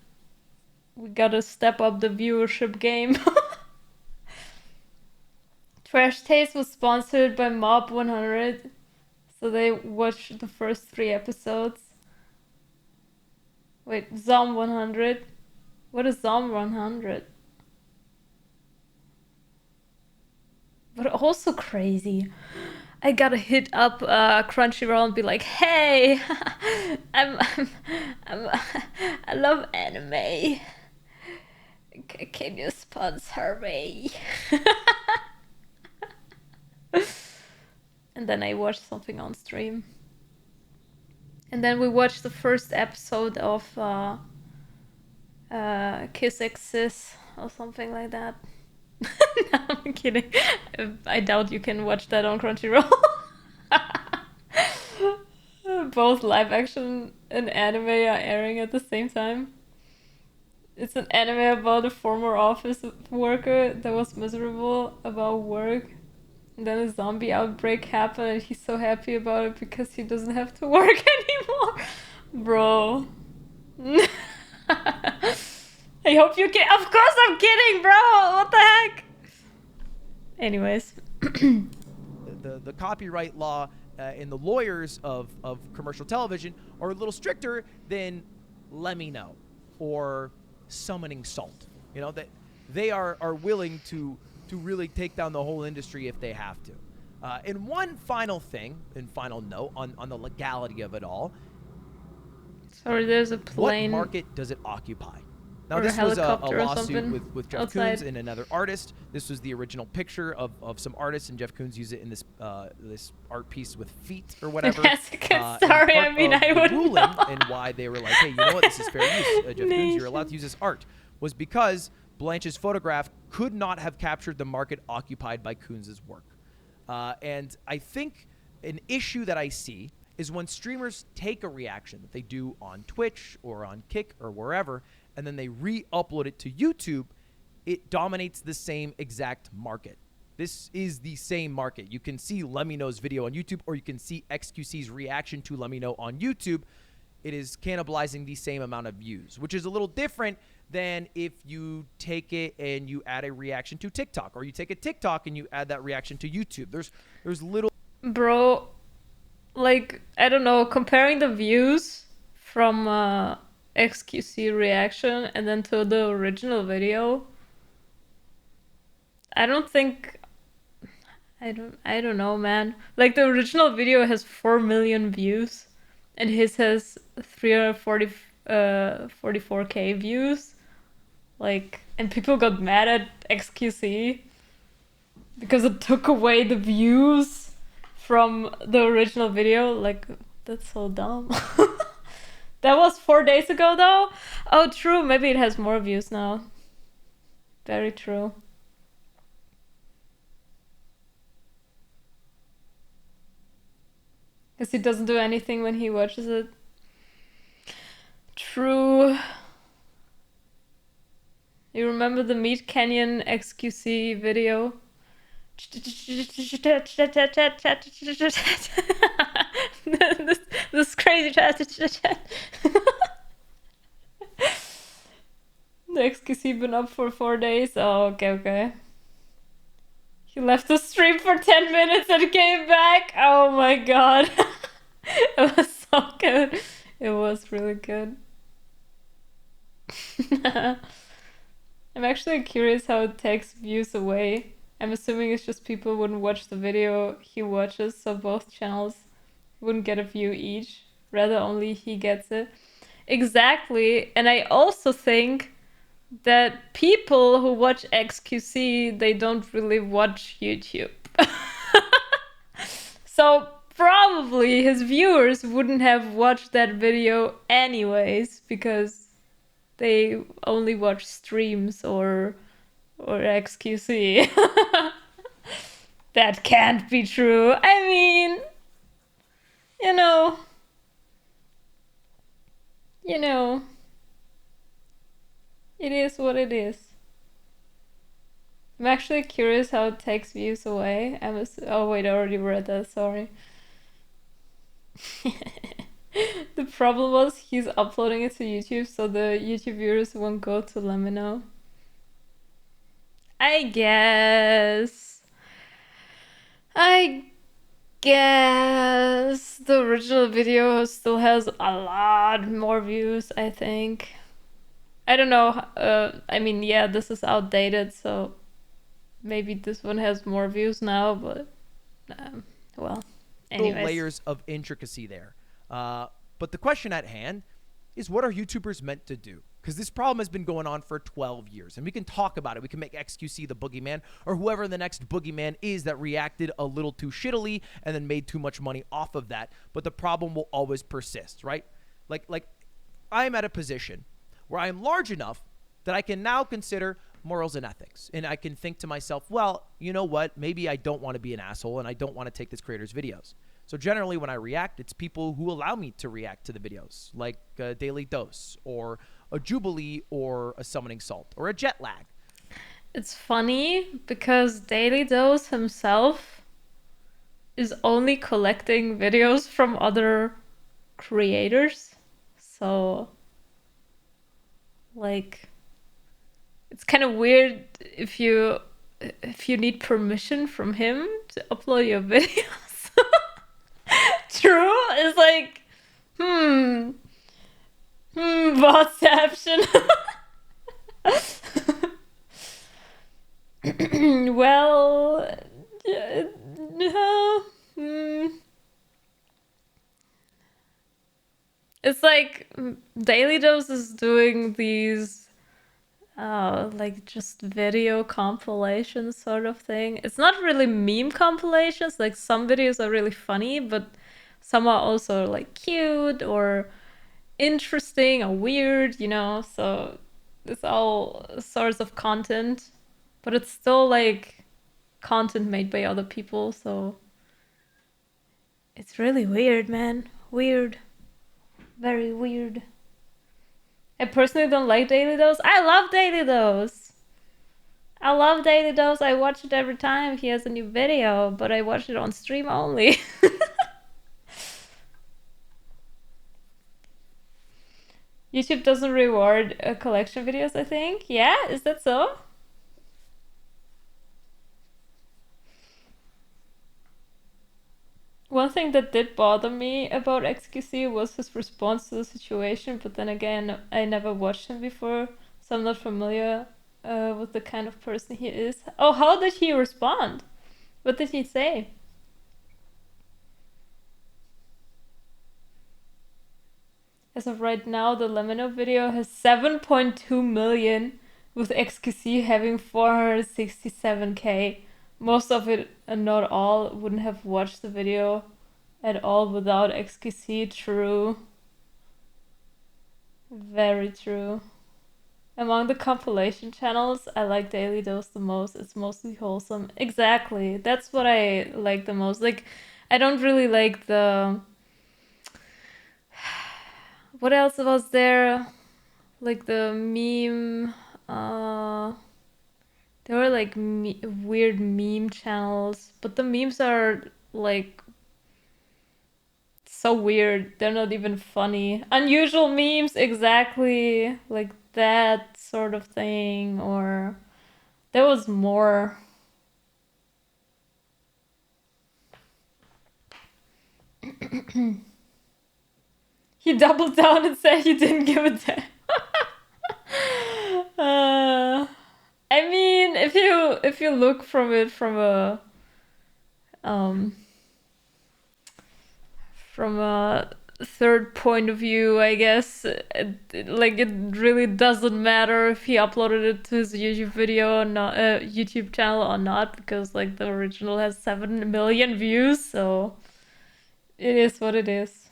we gotta step up the viewership game. Trash Taste was sponsored by Mob 100, so they watched the first 3 episodes. Wait, Zom 100? What is Zom 100? But also crazy. I gotta hit up Crunchyroll and be like, hey, I'm I love anime. Can you sponsor me? And then I watched something on stream. And then we watched the first episode of Kiss Exis or something like that. No, I'm kidding. I doubt you can watch that on Crunchyroll. Both live action and anime are airing at the same time. It's an anime about a former office worker that was miserable about work. And then a zombie outbreak happened and he's so happy about it because he doesn't have to work anymore. Bro. I hope you can. Of course I'm kidding, bro. What the heck? Anyways. The copyright law and the lawyers of commercial television are a little stricter than Let Me Know or Summoning Salt. You know, that they are willing to really take down the whole industry if they have to. And one final thing, and final note on the legality of it all. Sorry, there's a plane. What market does it occupy? Now, Or this a was a helicopter or lawsuit something with Jeff outside. Koons and another artist. This was the original picture of some artists, and Jeff Koons used it in this this art piece with feet or whatever. That's a good And story. part I mean, of I the wouldn't ruling know. and why they were like, hey, you know what, this is fair use. Jeff Koons, you're allowed to use this art, was because Blanche's photograph could not have captured the market occupied by Koons' work. And I think an issue that I see is when streamers take a reaction that they do on Twitch or on Kick or wherever, and then they re-upload it to YouTube, it dominates the same exact market. This is the same market. You can see Let Me Know's video on YouTube, or you can see XQC's reaction to Let Me Know on YouTube. It is cannibalizing the same amount of views, which is a little different than if you take it and you add a reaction to TikTok, or you take a TikTok and you add that reaction to YouTube. There's little... Bro, like, I don't know, comparing the views from XQC reaction and then to the original video, I don't know, man. Like, the original video has 4 million views and his has 344k views. Like, and people got mad at XQC because it took away the views from the original video. Like, that's so dumb. That was 4 days ago, though. Oh, true. Maybe it has more views now. Very true. Because he doesn't do anything when he watches it. True. You remember the Meat Canyon XQC video? this crazy chat. The XQC been up for 4 days. Oh, okay. He left the stream for 10 minutes and came back. Oh my god. It was so good. It was really good. I'm actually curious how it takes views away. I'm assuming it's just people wouldn't watch the video he watches, so both channels wouldn't get a view each. Rather, only he gets it. Exactly. And I also think that people who watch XQC, they don't really watch YouTube. So probably his viewers wouldn't have watched that video anyways, because they only watch streams or XQC. That can't be true. I mean, you know, it is what it is. I'm actually curious how it takes views away. Oh wait, I already read that, sorry. The problem was he's uploading it to YouTube, so the YouTube viewers won't go to Let Me Know. I guess the original video still has a lot more views, I think. I don't know. I mean, yeah, this is outdated, so maybe this one has more views now, but well, Little anyways. layers of intricacy there. But the question at hand is, what are YouTubers meant to do? Because this problem has been going on for 12 years, and we can talk about it. We can make XQC the boogeyman, or whoever the next boogeyman is that reacted a little too shittily and then made too much money off of that. But the problem will always persist, right? Like I'm at a position where I am large enough that I can now consider morals and ethics. And I can think to myself, well, you know what? Maybe I don't want to be an asshole and I don't want to take this creator's videos. So generally when I react, it's people who allow me to react to the videos, like a Daily Dose or a Jubilee or a Summoning Salt or a Jet Lag. It's funny because Daily Dose himself is only collecting videos from other creators. So, like, it's kind of weird if you need permission from him to upload your videos. True? It's like, Whatception. Well, no. It's like Daily Dose is doing these like just video compilations sort of thing. It's not really meme compilations. Like some videos are really funny, but some are also like cute or interesting or weird, you know? So it's all sorts of content, but it's still like content made by other people, so it's really weird, man. Weird. Very weird. I personally don't like Daily Dose. I love Daily Dose. I love Daily Dose. I watch it every time he has a new video, but I watch it on stream only. YouTube doesn't reward collection videos, I think. Yeah, is that so? One thing that did bother me about XQC was his response to the situation, but then again, I never watched him before, so I'm not familiar with the kind of person he is. Oh, how did he respond? What did he say? As of right now, the Lemino video has 7.2 million, with XQC having 467k. Most of it, and not all, wouldn't have watched the video at all without XQC. True. Very true. Among the compilation channels, I like Daily Dose the most. It's mostly wholesome. Exactly. That's what I like the most. Like, I don't really like the... What else was there? Like the meme... There were like weird meme channels, but the memes are like so weird. They're not even funny. Unusual memes, exactly. Like that sort of thing. Or there was more. He doubled down and said he didn't give a damn. I mean, if you look from it from a third point of view, I guess, like it really doesn't matter if he uploaded it to his YouTube video or not, YouTube channel or not, because like the original has 7 million views, so it is what it is.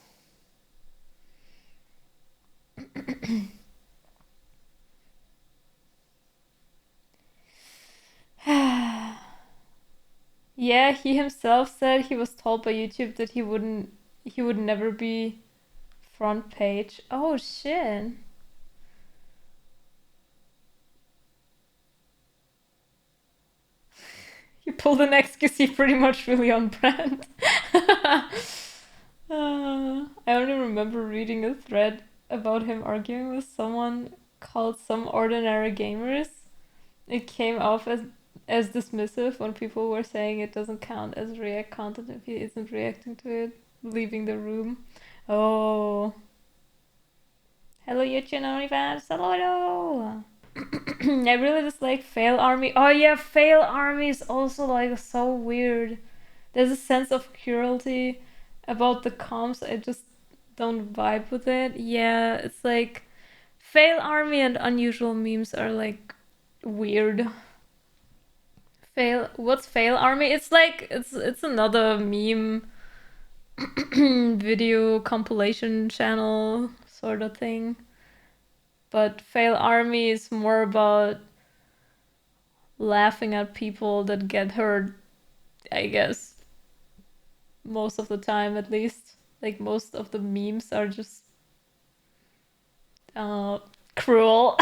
Yeah, he himself said he was told by YouTube that he would never be front page. Oh shit. You pulled an XQC pretty much really on brand. I only remember reading a thread about him arguing with someone called Some Ordinary Gamers. It came off as dismissive when people were saying it doesn't count as React content if he isn't reacting to it, leaving the room. Oh. Hello, YouTube OnlyFans. Hello. I really dislike Fail Army. Oh yeah, Fail Army is also like so weird. There's a sense of cruelty about the comps. I just don't vibe with it. Yeah, it's like fail army and unusual memes are like weird. What's fail army? It's like it's another meme video compilation channel sort of thing. But fail army is more about laughing at people that get hurt, I guess. Most of the time, at least. Like, most of the memes are just cruel.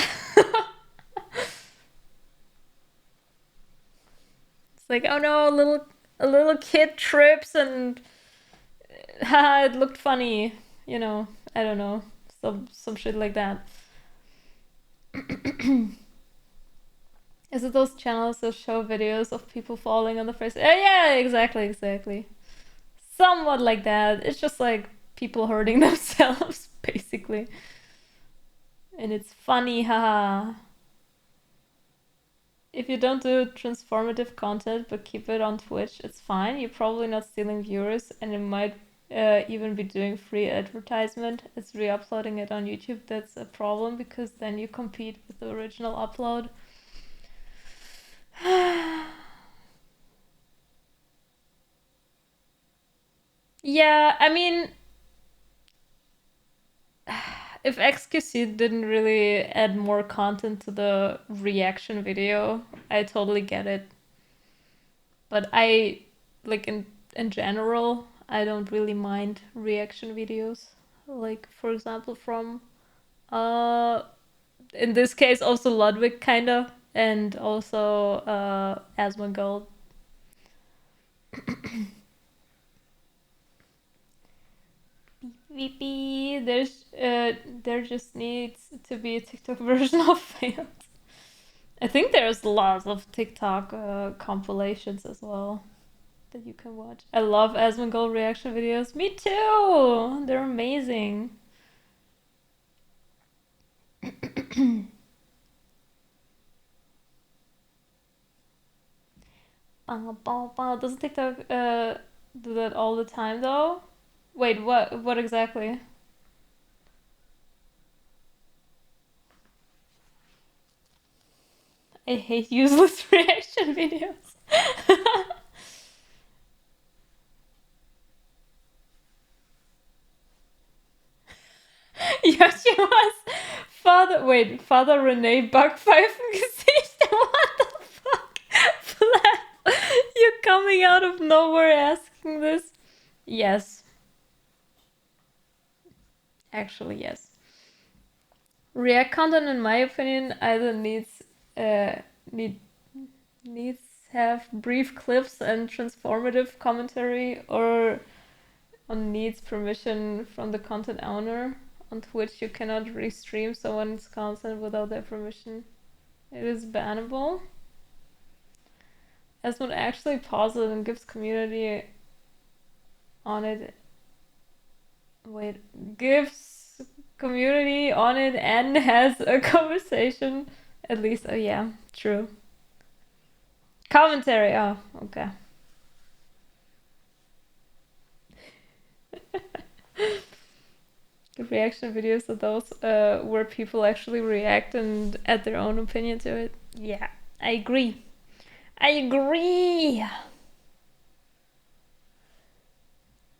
It's like, oh no, a little kid trips and haha, it looked funny. You know, I don't know. Some shit like that. Is it those channels that show videos of people falling on the face? Yeah, exactly. Somewhat like that. It's just like people hurting themselves, basically. And it's funny, haha. If you don't do transformative content but keep it on Twitch, it's fine. You're probably not stealing viewers, and it might even be doing free advertisement. It's re-uploading it on YouTube that's a problem, because then you compete with the original upload. Yeah, I mean, if XQC didn't really add more content to the reaction video, I totally get it. But I, like, in general, I don't really mind reaction videos. Like, for example, from, in this case, also Ludwig, kinda, and also Asmongold. Beep. There just needs to be a TikTok version of failed. I think there's lots of TikTok compilations as well that you can watch. I love Asmongold reaction videos. Me too! They're amazing. Doesn't TikTok do that all the time though? Wait, what exactly? I hate useless reaction videos. Yoshima's Father Renee Backpfeifen Gesicht. What the fuck? Flap, you're coming out of nowhere asking this? Yes. Actually, yes. React content, in my opinion, either needs have brief clips and transformative commentary, or needs permission from the content owner. On Twitch, you cannot restream someone's content without their permission. It is bannable. Asmund actually pauses and gives community on it. Gives community on it and has a conversation. At least, oh yeah, true. Commentary, oh, okay. The reaction videos are those where people actually react and add their own opinion to it. Yeah, I agree.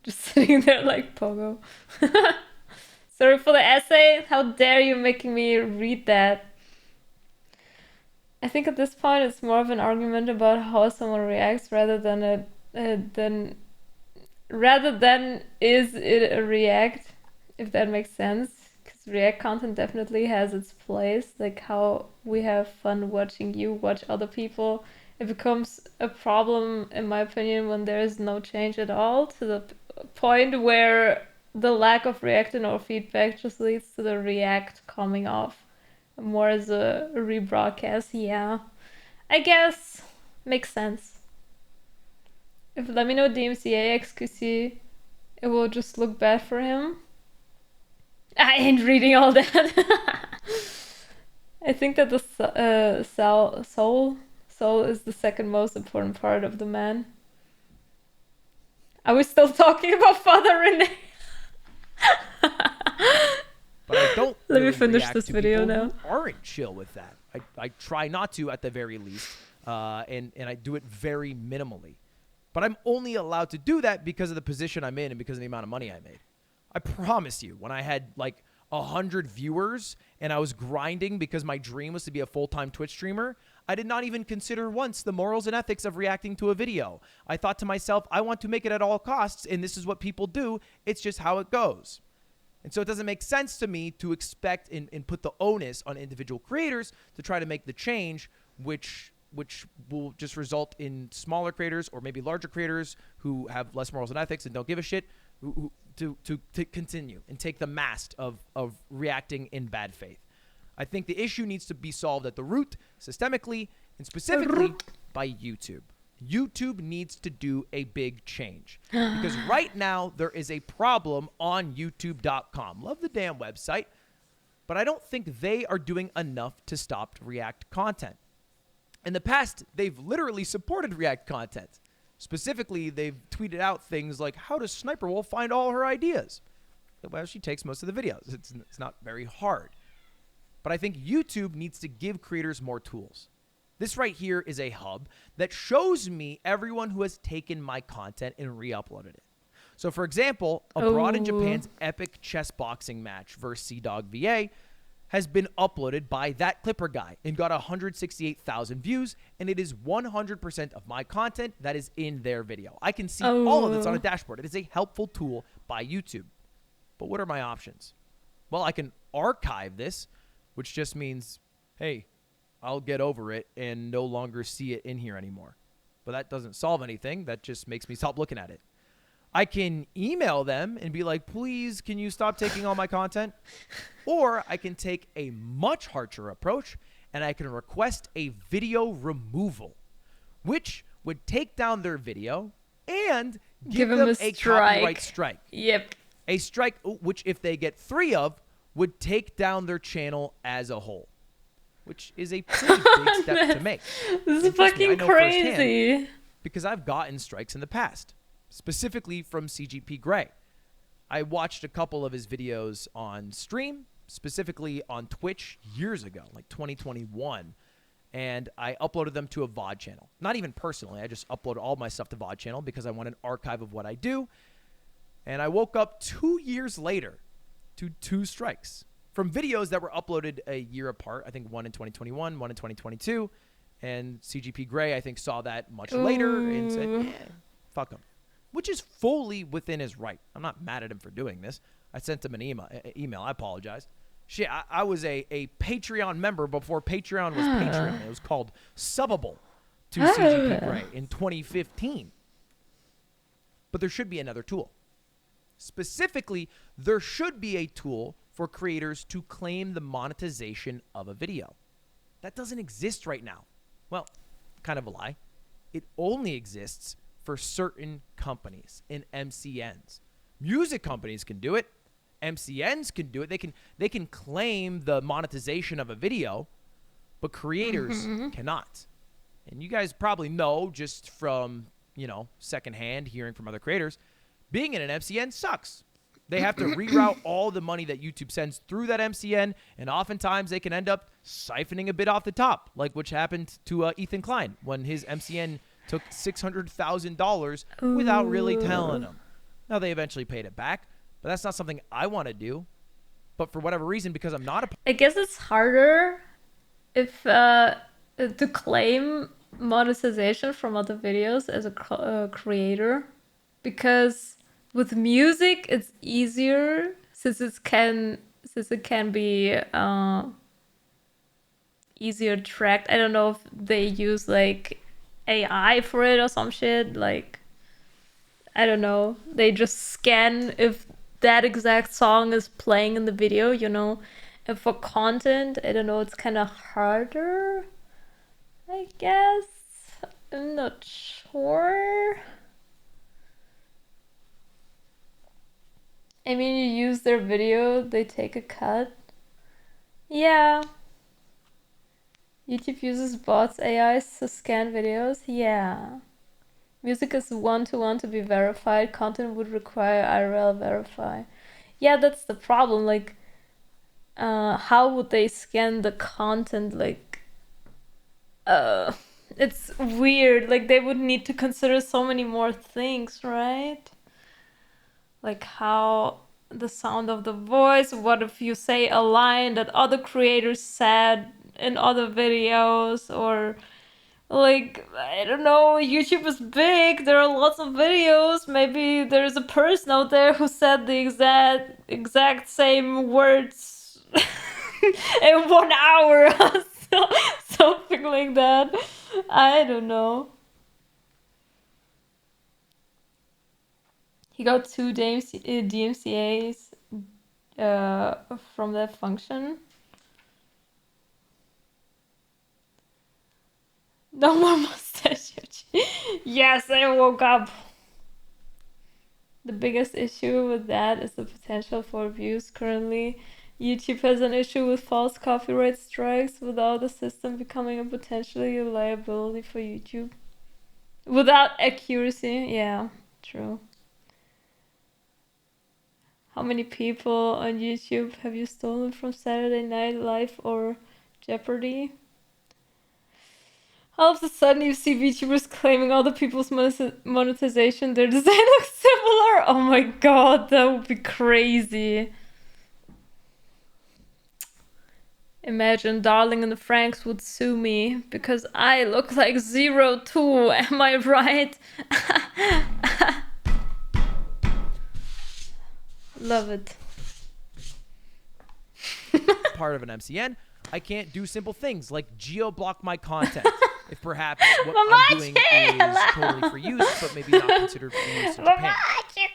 Just sitting there like Pogo. Sorry for the essay. How dare you making me read that? I think at this point it's more of an argument about how someone reacts rather than is it a react, if that makes sense. Because react content definitely has its place, like how we have fun watching you watch other people. It becomes a problem, in my opinion, when there is no change at all, to the point where the lack of reaction or feedback just leads to the react coming off more as a rebroadcast. Yeah, I guess makes sense. If let me know DMCA XQC, it will just look bad for him. I ain't reading all that. I think that the soul is the second most important part of the man. Are we still talking about Father Renee? But I don't Let me really finish react this to video people now. who aren't chill with that. I try not to at the very least, and I do it very minimally. But I'm only allowed to do that because of the position I'm in and because of the amount of money I made. I promise you, when I had like 100 viewers and I was grinding because my dream was to be a full-time Twitch streamer, I did not even consider once the morals and ethics of reacting to a video. I thought to myself, I want to make it at all costs, and this is what people do. It's just how it goes. And so it doesn't make sense to me to expect and put the onus on individual creators to try to make the change, which will just result in smaller creators or maybe larger creators who have less morals and ethics and don't give a shit to continue and take the mast of reacting in bad faith. I think the issue needs to be solved at the root, systemically, and specifically by YouTube. YouTube needs to do a big change because right now there is a problem on youtube.com. Love the damn website, but I don't think they are doing enough to stop React content. In the past, they've literally supported React content. Specifically, they've tweeted out things like, how does Sniper Wolf find all her ideas? Well, she takes most of the videos. It's not very hard. But I think YouTube needs to give creators more tools. This right here is a hub that shows me everyone who has taken my content and re-uploaded it. So, for example, Abroad in Japan's epic chess boxing match versus Sea-Dog VA has been uploaded by that Clipper guy and got 168,000 views, and it is 100% of my content that is in their video. I can see all of this on a dashboard. It is a helpful tool by YouTube. But what are my options? Well, I can archive this, which just means, hey, I'll get over it and no longer see it in here anymore. But that doesn't solve anything. That just makes me stop looking at it. I can email them and be like, please, can you stop taking all my content? Or I can take a much harsher approach and I can request a video removal, which would take down their video and give them a copyright strike. Yep. A strike which, if they get 3 of, would take down their channel as a whole, which is a pretty big step to make. This is fucking crazy. Because I've gotten strikes in the past, specifically from CGP Grey. I watched a couple of his videos on stream, specifically on Twitch years ago, like 2021, and I uploaded them to a VOD channel. Not even personally. I just uploaded all my stuff to VOD channel because I want an archive of what I do. And I woke up 2 years later to 2 strikes from videos that were uploaded a year apart. I think one in 2021, one in 2022. And CGP Grey, I think, saw that much later and said, yeah, fuck him. Which is fully within his right. I'm not mad at him for doing this. I sent him an email. I apologize. Shit, I was a Patreon member before Patreon was Patreon. It was called Subbable to CGP Grey in 2015. But there should be another tool. Specifically, there should be a tool for creators to claim the monetization of a video. That doesn't exist right now. Well, kind of a lie. It only exists for certain companies and MCNs. Music companies can do it. MCNs can do it. They can claim the monetization of a video, but creators cannot. And you guys probably know just from, secondhand hearing from other creators, being in an MCN sucks. They have to reroute all the money that YouTube sends through that MCN, and oftentimes they can end up siphoning a bit off the top, like which happened to Ethan Klein when his MCN took $600,000 without really telling him. Now, they eventually paid it back, but that's not something I want to do. But for whatever reason, because I'm not a... I guess it's harder if to claim monetization from other videos as a creator, because with music it's easier since it can be easier tracked. I don't know if they use like AI for it or some shit. Like, I don't know. They just scan if that exact song is playing in the video, And for content, I don't know, it's kind of harder, I guess. I'm not sure. I mean, you use their video, they take a cut. Yeah. YouTube uses bots, AIs to scan videos. Yeah. Music is one-to-one to be verified. Content would require IRL verify. Yeah, that's the problem. Like, how would they scan the content? Like, it's weird. Like, they would need to consider so many more things, right? Like how the sound of the voice. What if you say a line that other creators said in other videos, or like, I don't know, YouTube is big, there are lots of videos, maybe there's a person out there who said the exact same words in 1 hour or something like that. I don't know. He got 2 DMCAs from that function. No more mustache. Yes, I woke up. The biggest issue with that is the potential for abuse. Currently, YouTube has an issue with false copyright strikes without the system becoming a potentially a liability for YouTube. Without accuracy, yeah, true. How many people on YouTube have you stolen from Saturday Night Live or Jeopardy? All of a sudden you see VTubers claiming other people's monetization, their design looks similar. Oh my god, that would be crazy. Imagine Darling and the Franks would sue me because I look like 02. Am I right? Love it. Part of an MCN, I can't do simple things like geo-block my content. If perhaps what I'm doing is totally for use, but maybe not considered for use in Japan.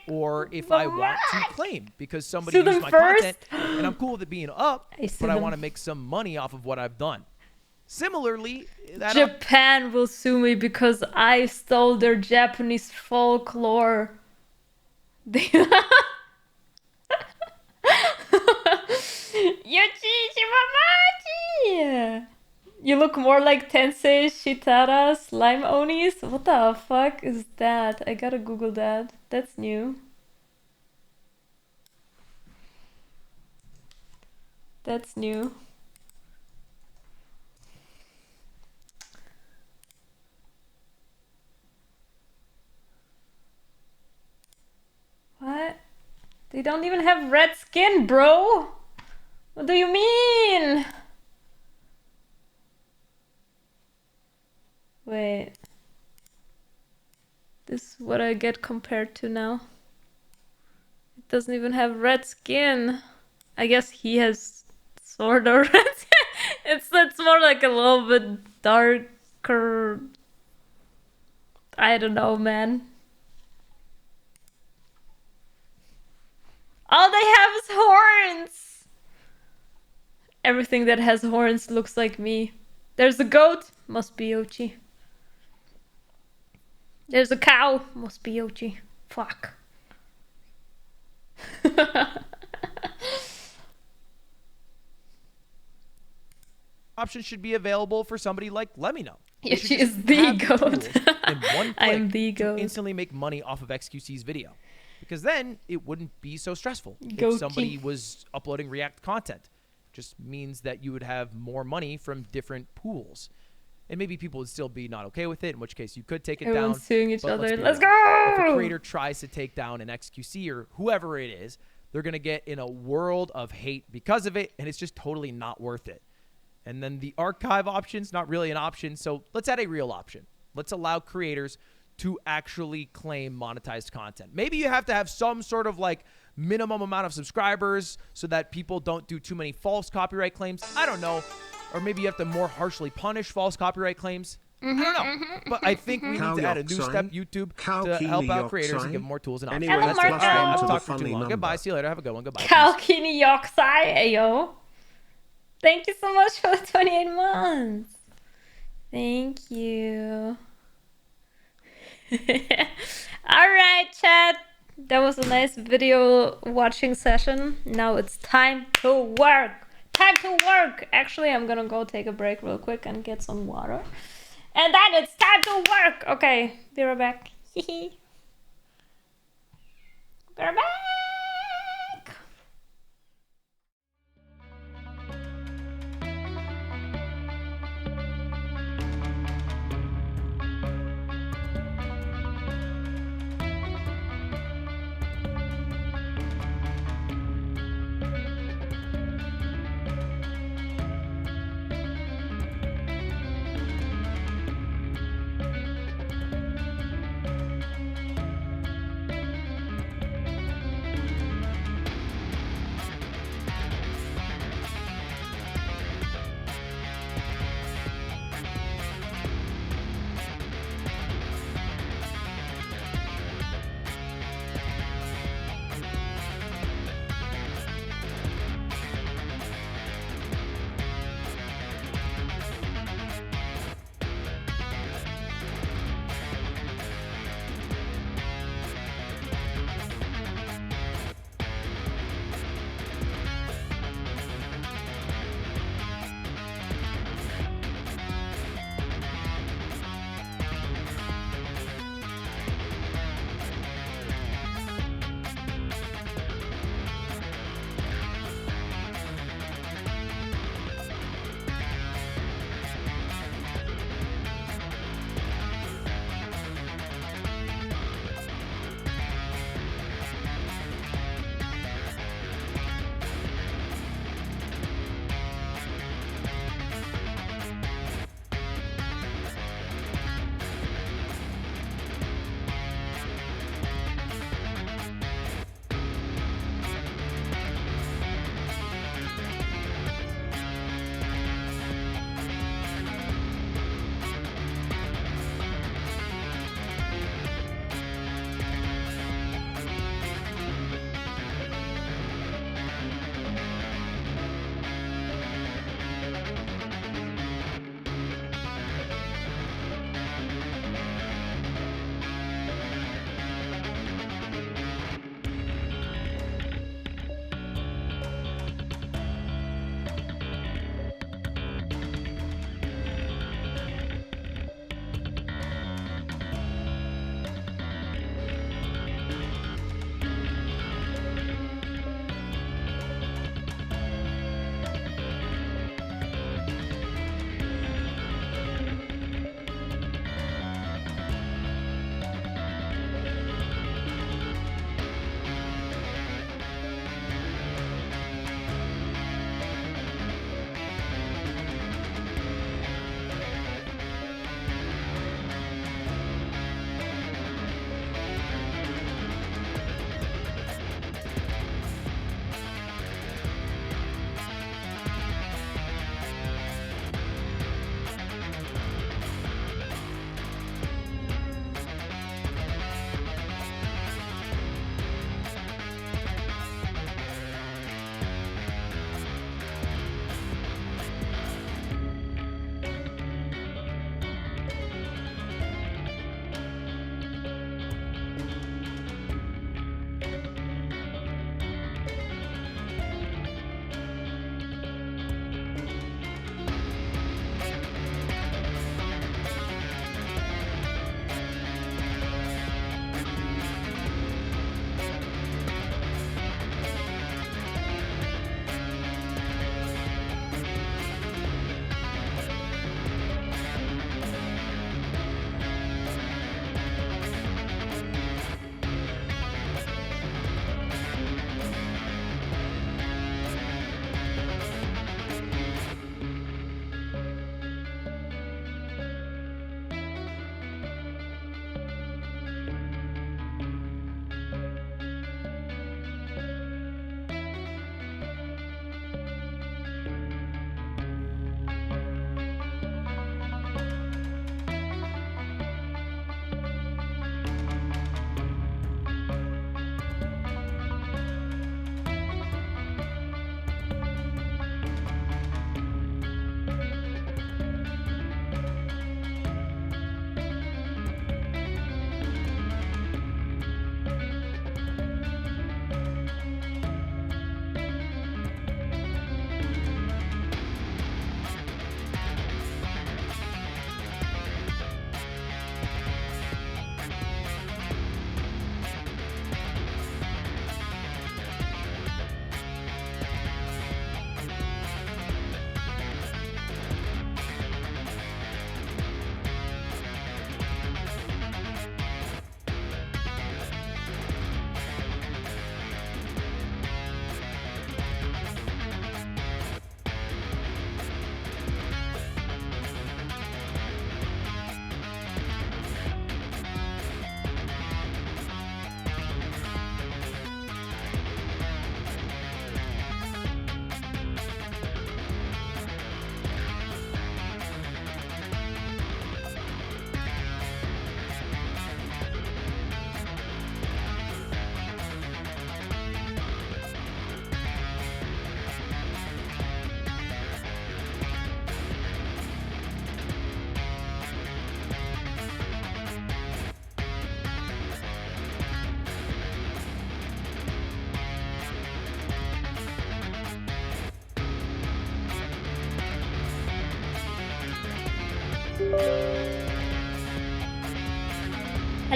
Or if I want to claim because somebody used my content and I'm cool with it being up, but I want to make some money off of what I've done. Similarly, Japan will sue me because I stole their Japanese folklore. You look more like Tensei Shitara slime onis. What the fuck is that? I gotta Google that. That's new. That's new. What? They don't even have red skin, bro. What do you mean? Wait. This is what I get compared to now. It doesn't even have red skin. I guess he has sort of red skin. It's more like a little bit darker. I don't know, man. All they have is horns. Everything that has horns looks like me. There's a goat, must be Yoshi. There's a cow, must be Yoshi. Fuck. option should be available for somebody like Lemino. Yoshi is the goat. I am the goat. Instantly make money off of XQC's video. Because then it wouldn't be so stressful Goaty. if somebody was uploading React content. Just means that you would have more money from different pools. And maybe people would still be not okay with it, in which case you could take it Everyone's down. suing each But other. let's Let's be real. If a go! creator tries to take down an XQC or whoever it is, they're going to get in a world of hate because of it, and it's just totally not worth it. And then the archive option's not really an option, so let's add a real option. Let's allow creators to actually claim monetized content. Maybe you have to have some sort of like minimum amount of subscribers so that people don't do too many false copyright claims. I don't know. Or maybe you have to more harshly punish false copyright claims. I don't know. But I think we need to add a new step, YouTube, to help out creators and give them more tools and options. Anyway, That's it. All right, I've to the talked for too funny long. number. Goodbye. See you later. Have a good one. Goodbye. Kalkini Yoksai, ayo. Thank you so much for the 28 months. Thank you. Alright, chat. That was a nice video watching session. Now it's time to work. Time to work. Actually, I'm gonna go take a break real quick and get some water. And then it's time to work. Okay, be right back. We're back.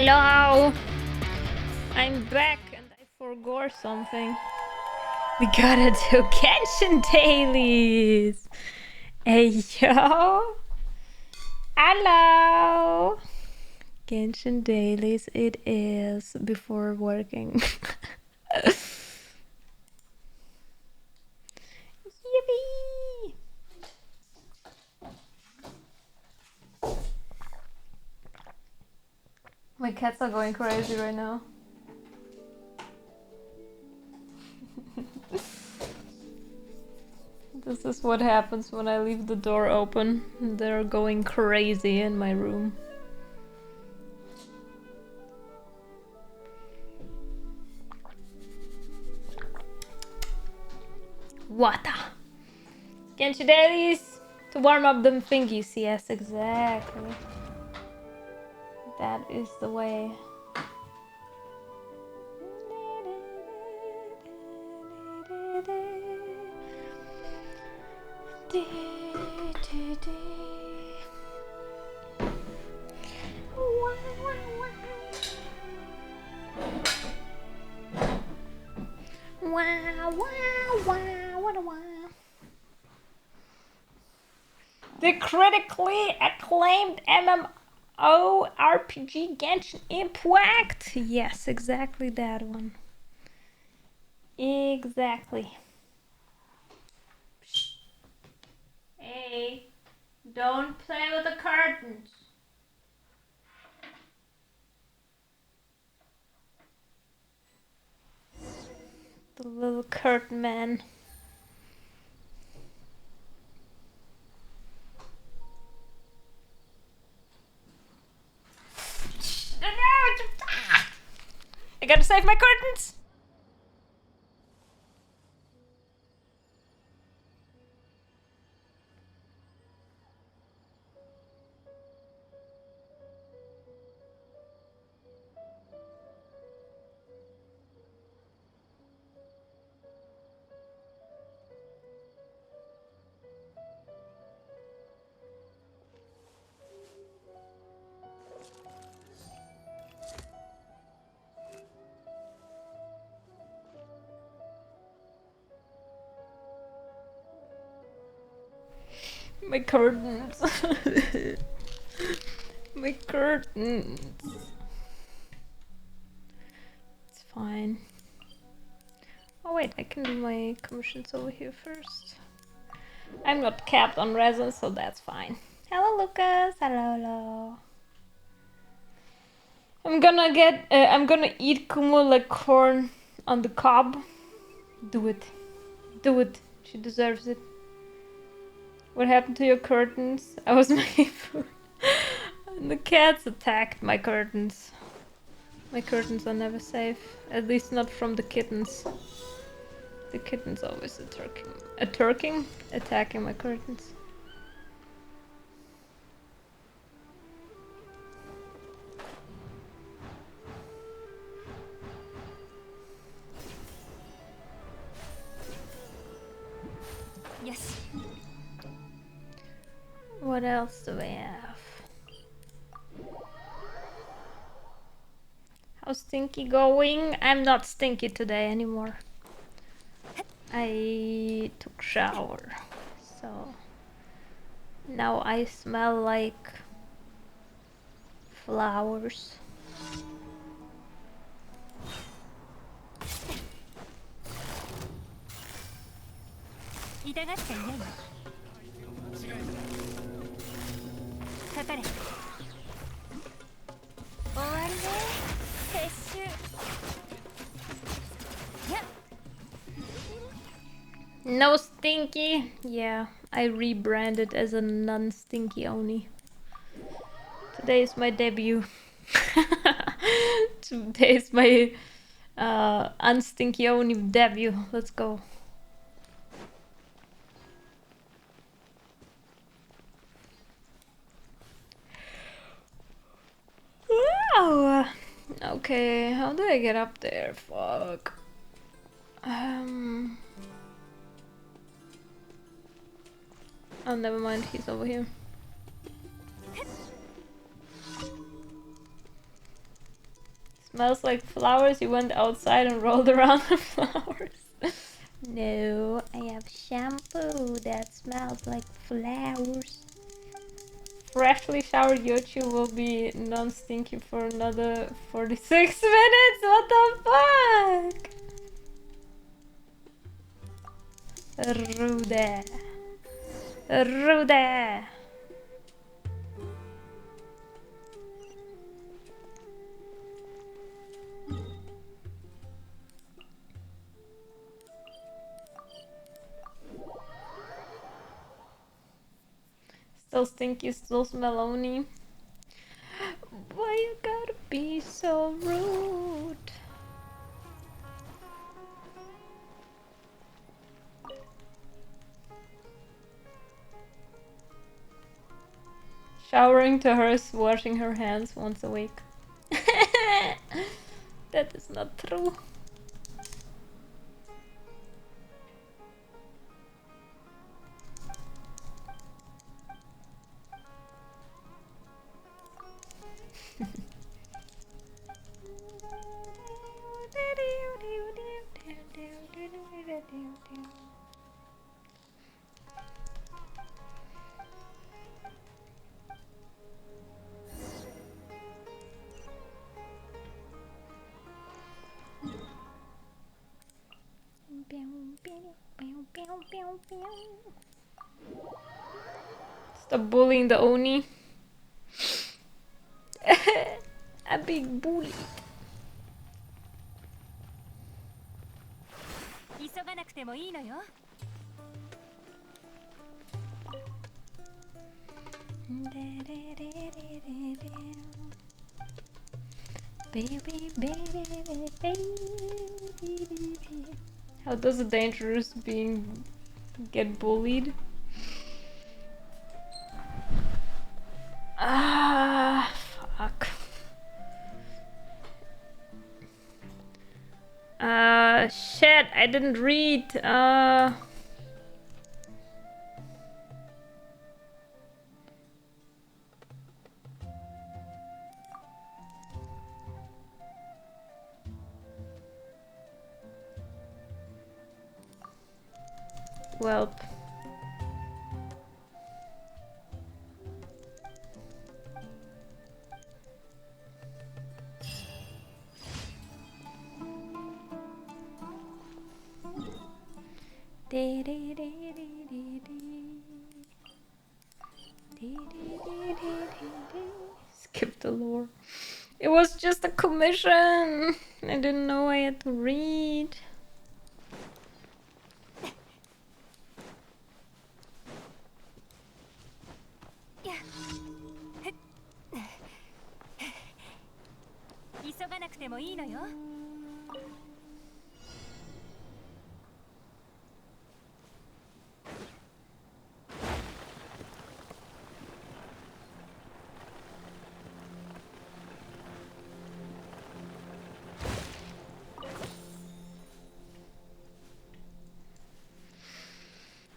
Hello! I'm back and I forgot something. We gotta do Genshin dailies! Hey yo! Hello! Genshin dailies it is before working. Yippee! My cats are going crazy right now. This is what happens when I leave the door open. They're going crazy in my room. Water. Genshin dailies to warm up them thingies. Yes, exactly. That is the way. The critically acclaimed MMO RPG Genshin Impact. Yes, exactly that one. Exactly. Hey, don't play with the curtains. The little curtain man. I gotta save my curtains. My curtains. My curtains. It's fine. Oh wait, I can do my commissions over here first. I'm not capped on resin, so that's fine. Hello, Lucas. Hello, hello. I'm gonna eat Kumu like corn on the cob. Do it. Do it. She deserves it. What happened to your curtains? I was making food. And the cats attacked my curtains. My curtains are never safe. At least not from the kittens. The kittens always attacking my curtains. Yes. What else do we have? How's Stinky going? I'm not stinky today anymore. I took shower, so now I smell like flowers. No stinky. Yeah, I rebranded as a non-stinky Oni. Today is my debut. Today is my unstinky Oni debut. Let's go. Wow. Okay, how do I get up there? Fuck. Oh, never mind. He's over here. Smells like flowers. You went outside and rolled around the flowers. No, I have shampoo that smells like flowers. Freshly showered Yoshi will be non-stinky for another 46 minutes. What the fuck? Rude. Rude. Still stinky, still smelony. Why you gotta be so rude? Showering to her is washing her hands once a week. That is not true. Stop bullying the Oni. I'm being bullied. 急がなくてもいいのよ。How does a dangerous being get bullied? Ah, fuck. Shit, I didn't read. Welp. Skip the lore. It was just a commission. I didn't know I had to read.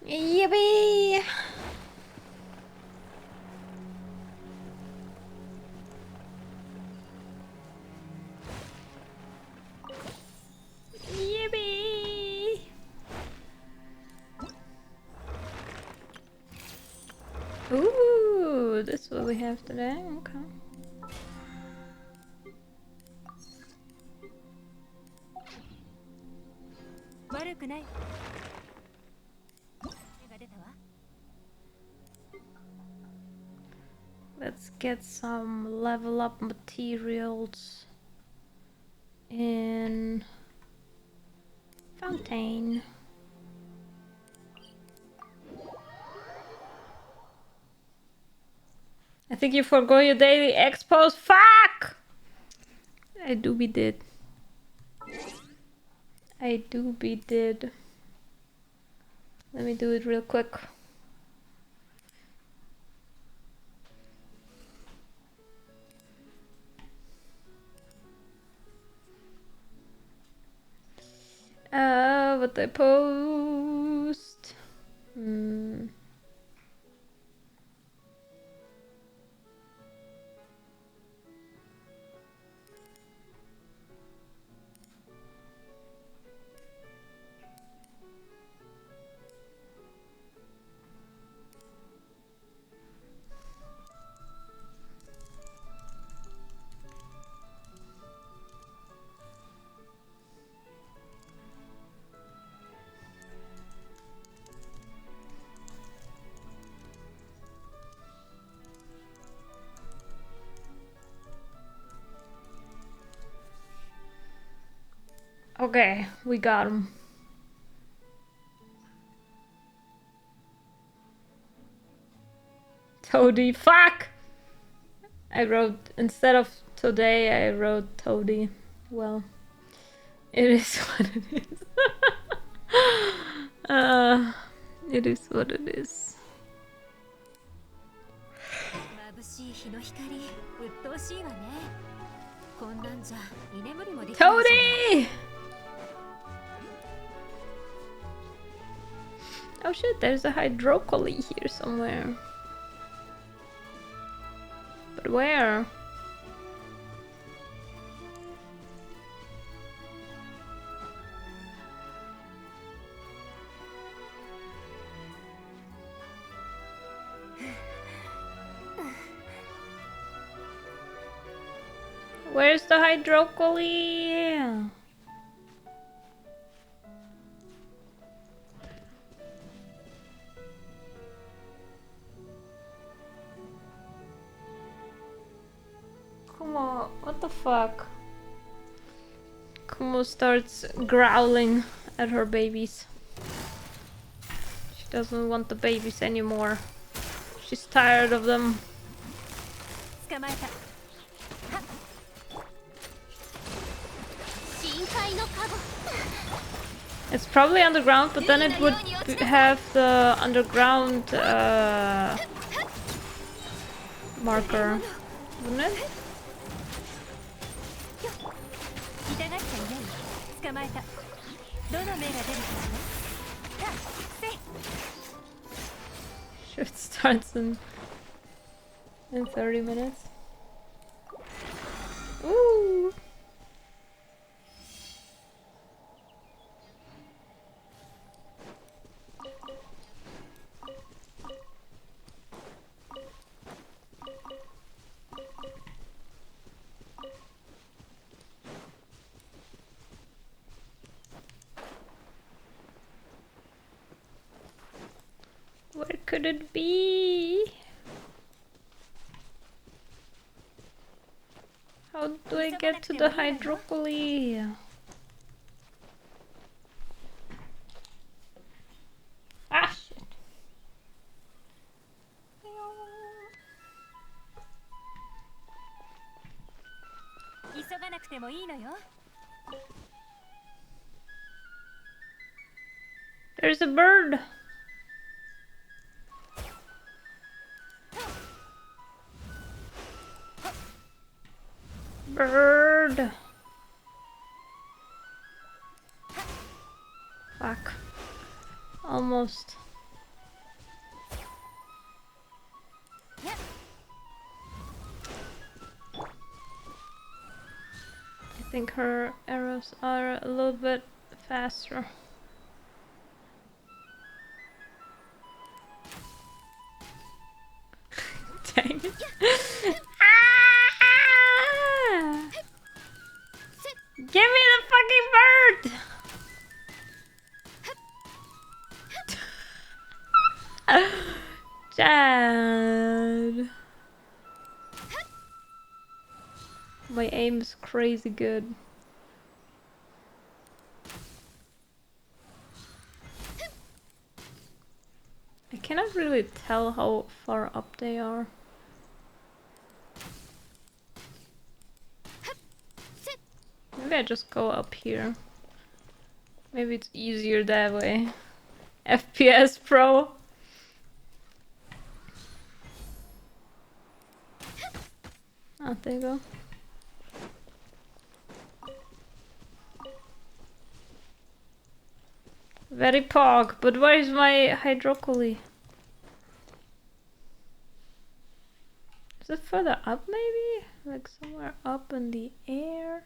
Yippee! Yippee! Ooh, this is what we have today. Okay. Let's get some level up materials in Fountain. I think you forgot your daily expos. Fuck! I do be did. I do be did. Let me do it real quick. What I post? Okay, we got him. Toady, fuck! I wrote, instead of today, I wrote Toady. Well, it is what it is. It is what it is. 眩しい日の光、鬱陶しいわね。こんなんじゃ居眠りもできないじゃない。 Toady! Oh shit, there's a hydrocoly here somewhere. But where? Where's the hydrocoly? Kumo, what the fuck? Kumo starts growling at her babies. She doesn't want the babies anymore. She's tired of them. 捕まえた。 It's probably underground, but then it would have the underground marker, wouldn't it? 痛がっちゃいない。捕まえた。どの目が出るかしら。せい。 Shift starts in 30 minutes. Ooh. Where could it be? How do I get to the hydrocoly? Ah, shit. There's a bird. Bird. Fuck. Almost. I think her arrows are a little bit faster. Dang it. Ah! Give me the fucking bird! Chad. My aim is crazy good. I cannot really tell how far up they are. Maybe I just go up here. Maybe it's easier that way. FPS Pro. Oh, there you go. Very pog, but where is my hydrocoly? Is it further up maybe? Like somewhere up in the air?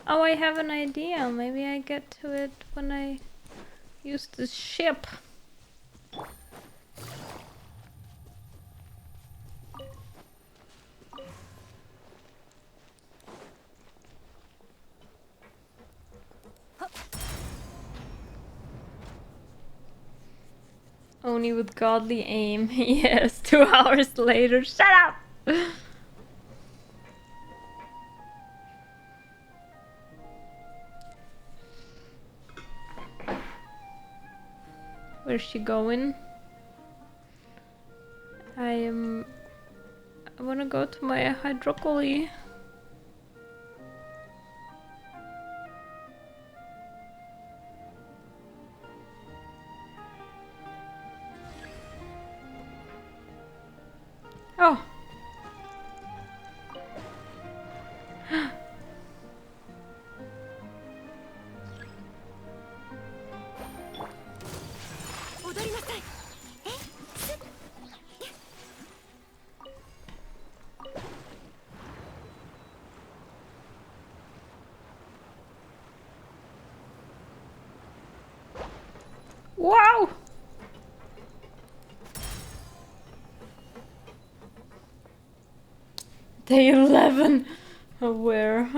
Oh, I have an idea. Maybe I get to it when I use the ship. Only with godly aim. Yes, 2 hours later. Shut up! Where's she going? I wanna go to my hydrocoly. Oh. Wow! Day 11. Where?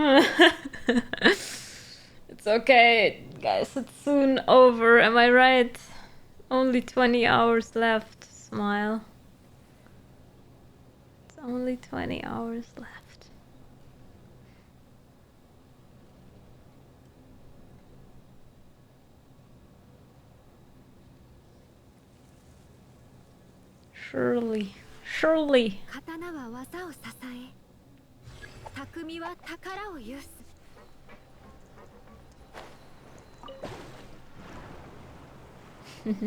It's okay, guys. It's soon over. Am I right? Only 20 hours left. Smile. It's only 20 hours left. Surely. Surely. 刀は技を支え、匠は宝を有す。雪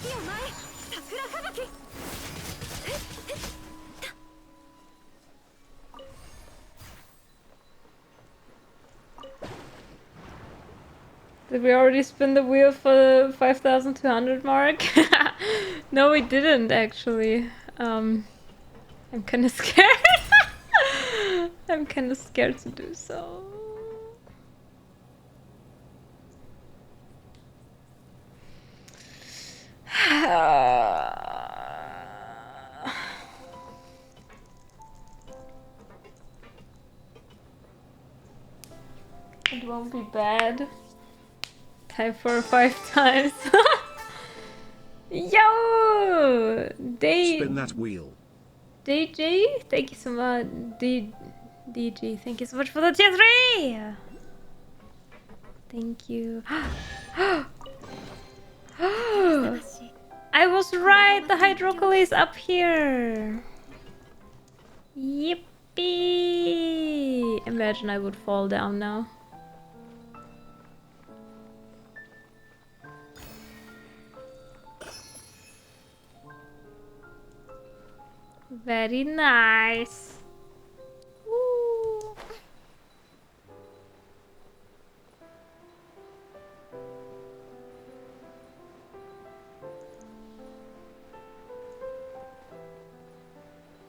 よ前、桜吹雪。Did we already spin the wheel for the 5,200 mark? No, we didn't actually. I'm kind of scared. I'm kind of scared to do so. It won't be bad. Time for 5 times. Yo! Spin that wheel. DJ, thank you so much. DG, thank you so much for the tier 3! Thank you. I was right! The hydrocoly is up here! Yippee! Imagine I would fall down now. Very nice. Woo.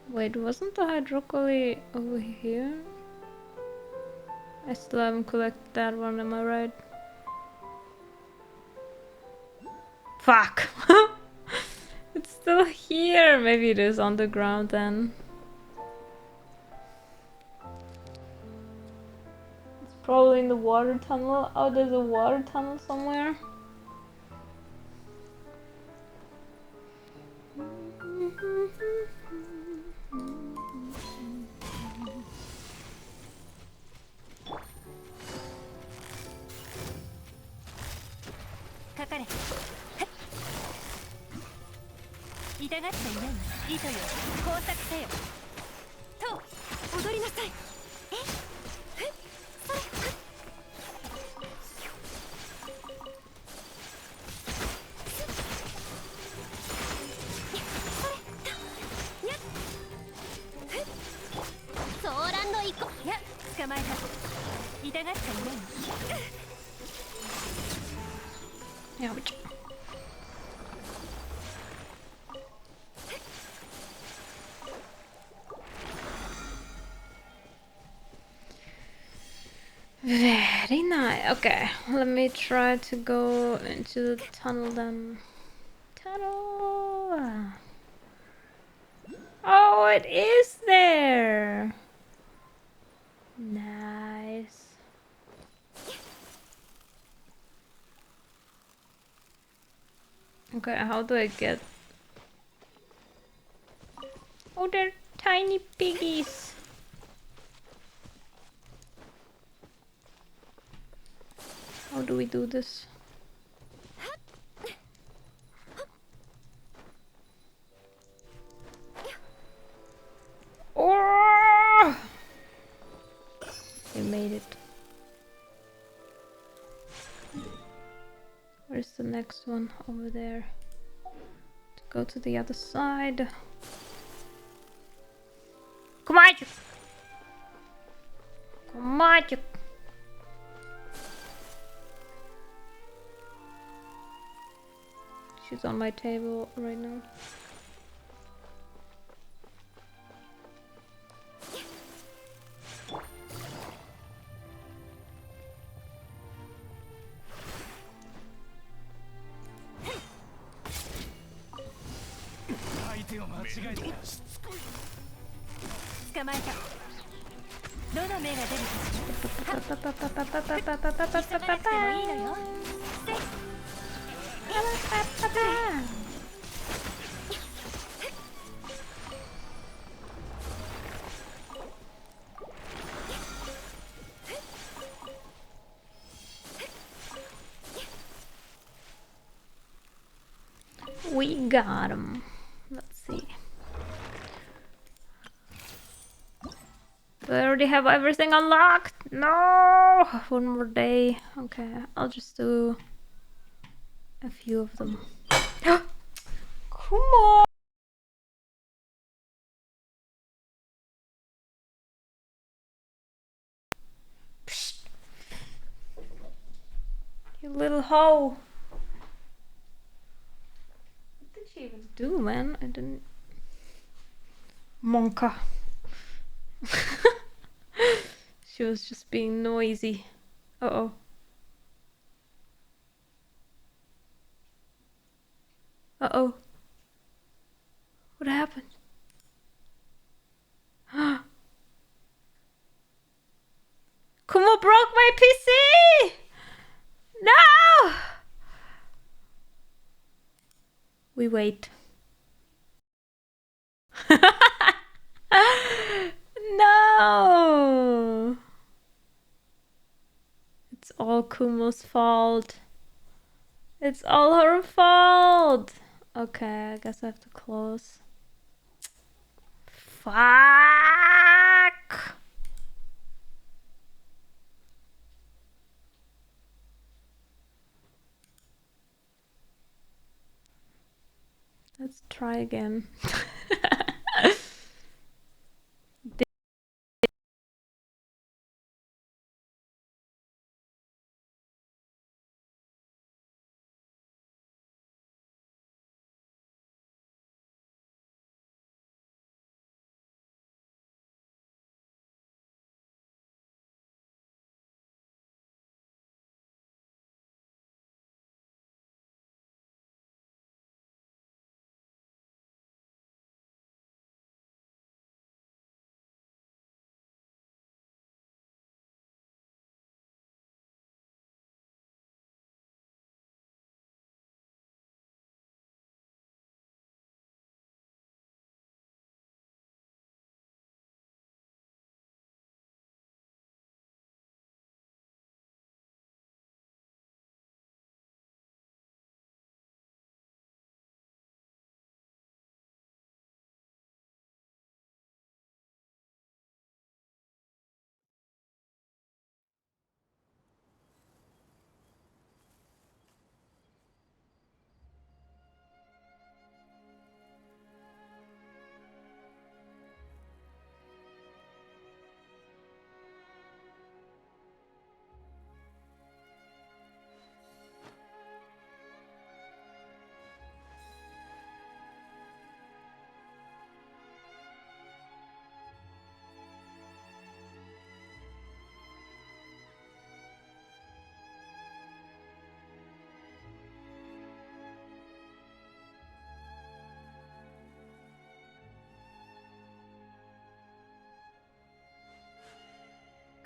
Wait, wasn't the hydrocoly over here? I still haven't collected that one, am I right? Fuck! It's still here! Maybe it is on the ground then. It's probably in the water tunnel. Oh, there's a water tunnel somewhere. Kakare. 痛がっちゃいない。糸よ、工作せよ。と、踊りなさい。え？え？それ。ソーランドイコ。いや、捕まえた。痛がっちゃいない。Ouch. Very nice. Okay, let me try to go into the tunnel then. Tunnel! Oh, it is there! Nice. Okay, how do I get... Oh, they're tiny piggies. How do we do this? Oh! We made it. Where's the next one? Over there. To go to the other side. Come on! Come on! She's on my table right now. We got him. Let's see. Do I already have everything unlocked? No! One more day. Okay, I'll just do a few of them. Come on! Psst. You little hoe. What did she even do, man? I didn't... Monka. She was just being noisy. Uh-oh. Uh-oh. What happened? Kumo broke my PC! No! We wait. No! It's all Kumo's fault. It's all her fault! Okay, I guess I have to close. Fuck! Let's try again.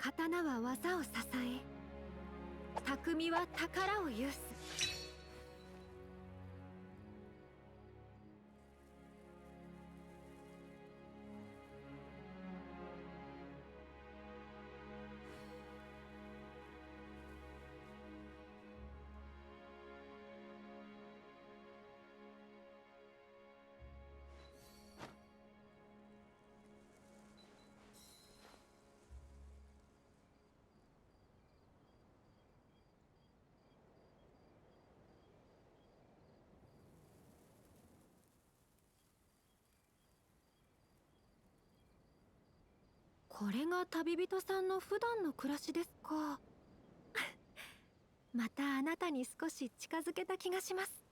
刀は技を支え、匠は宝を有す。これが旅人さんの普段の暮らしですか。またあなたに少し近づけた気がします。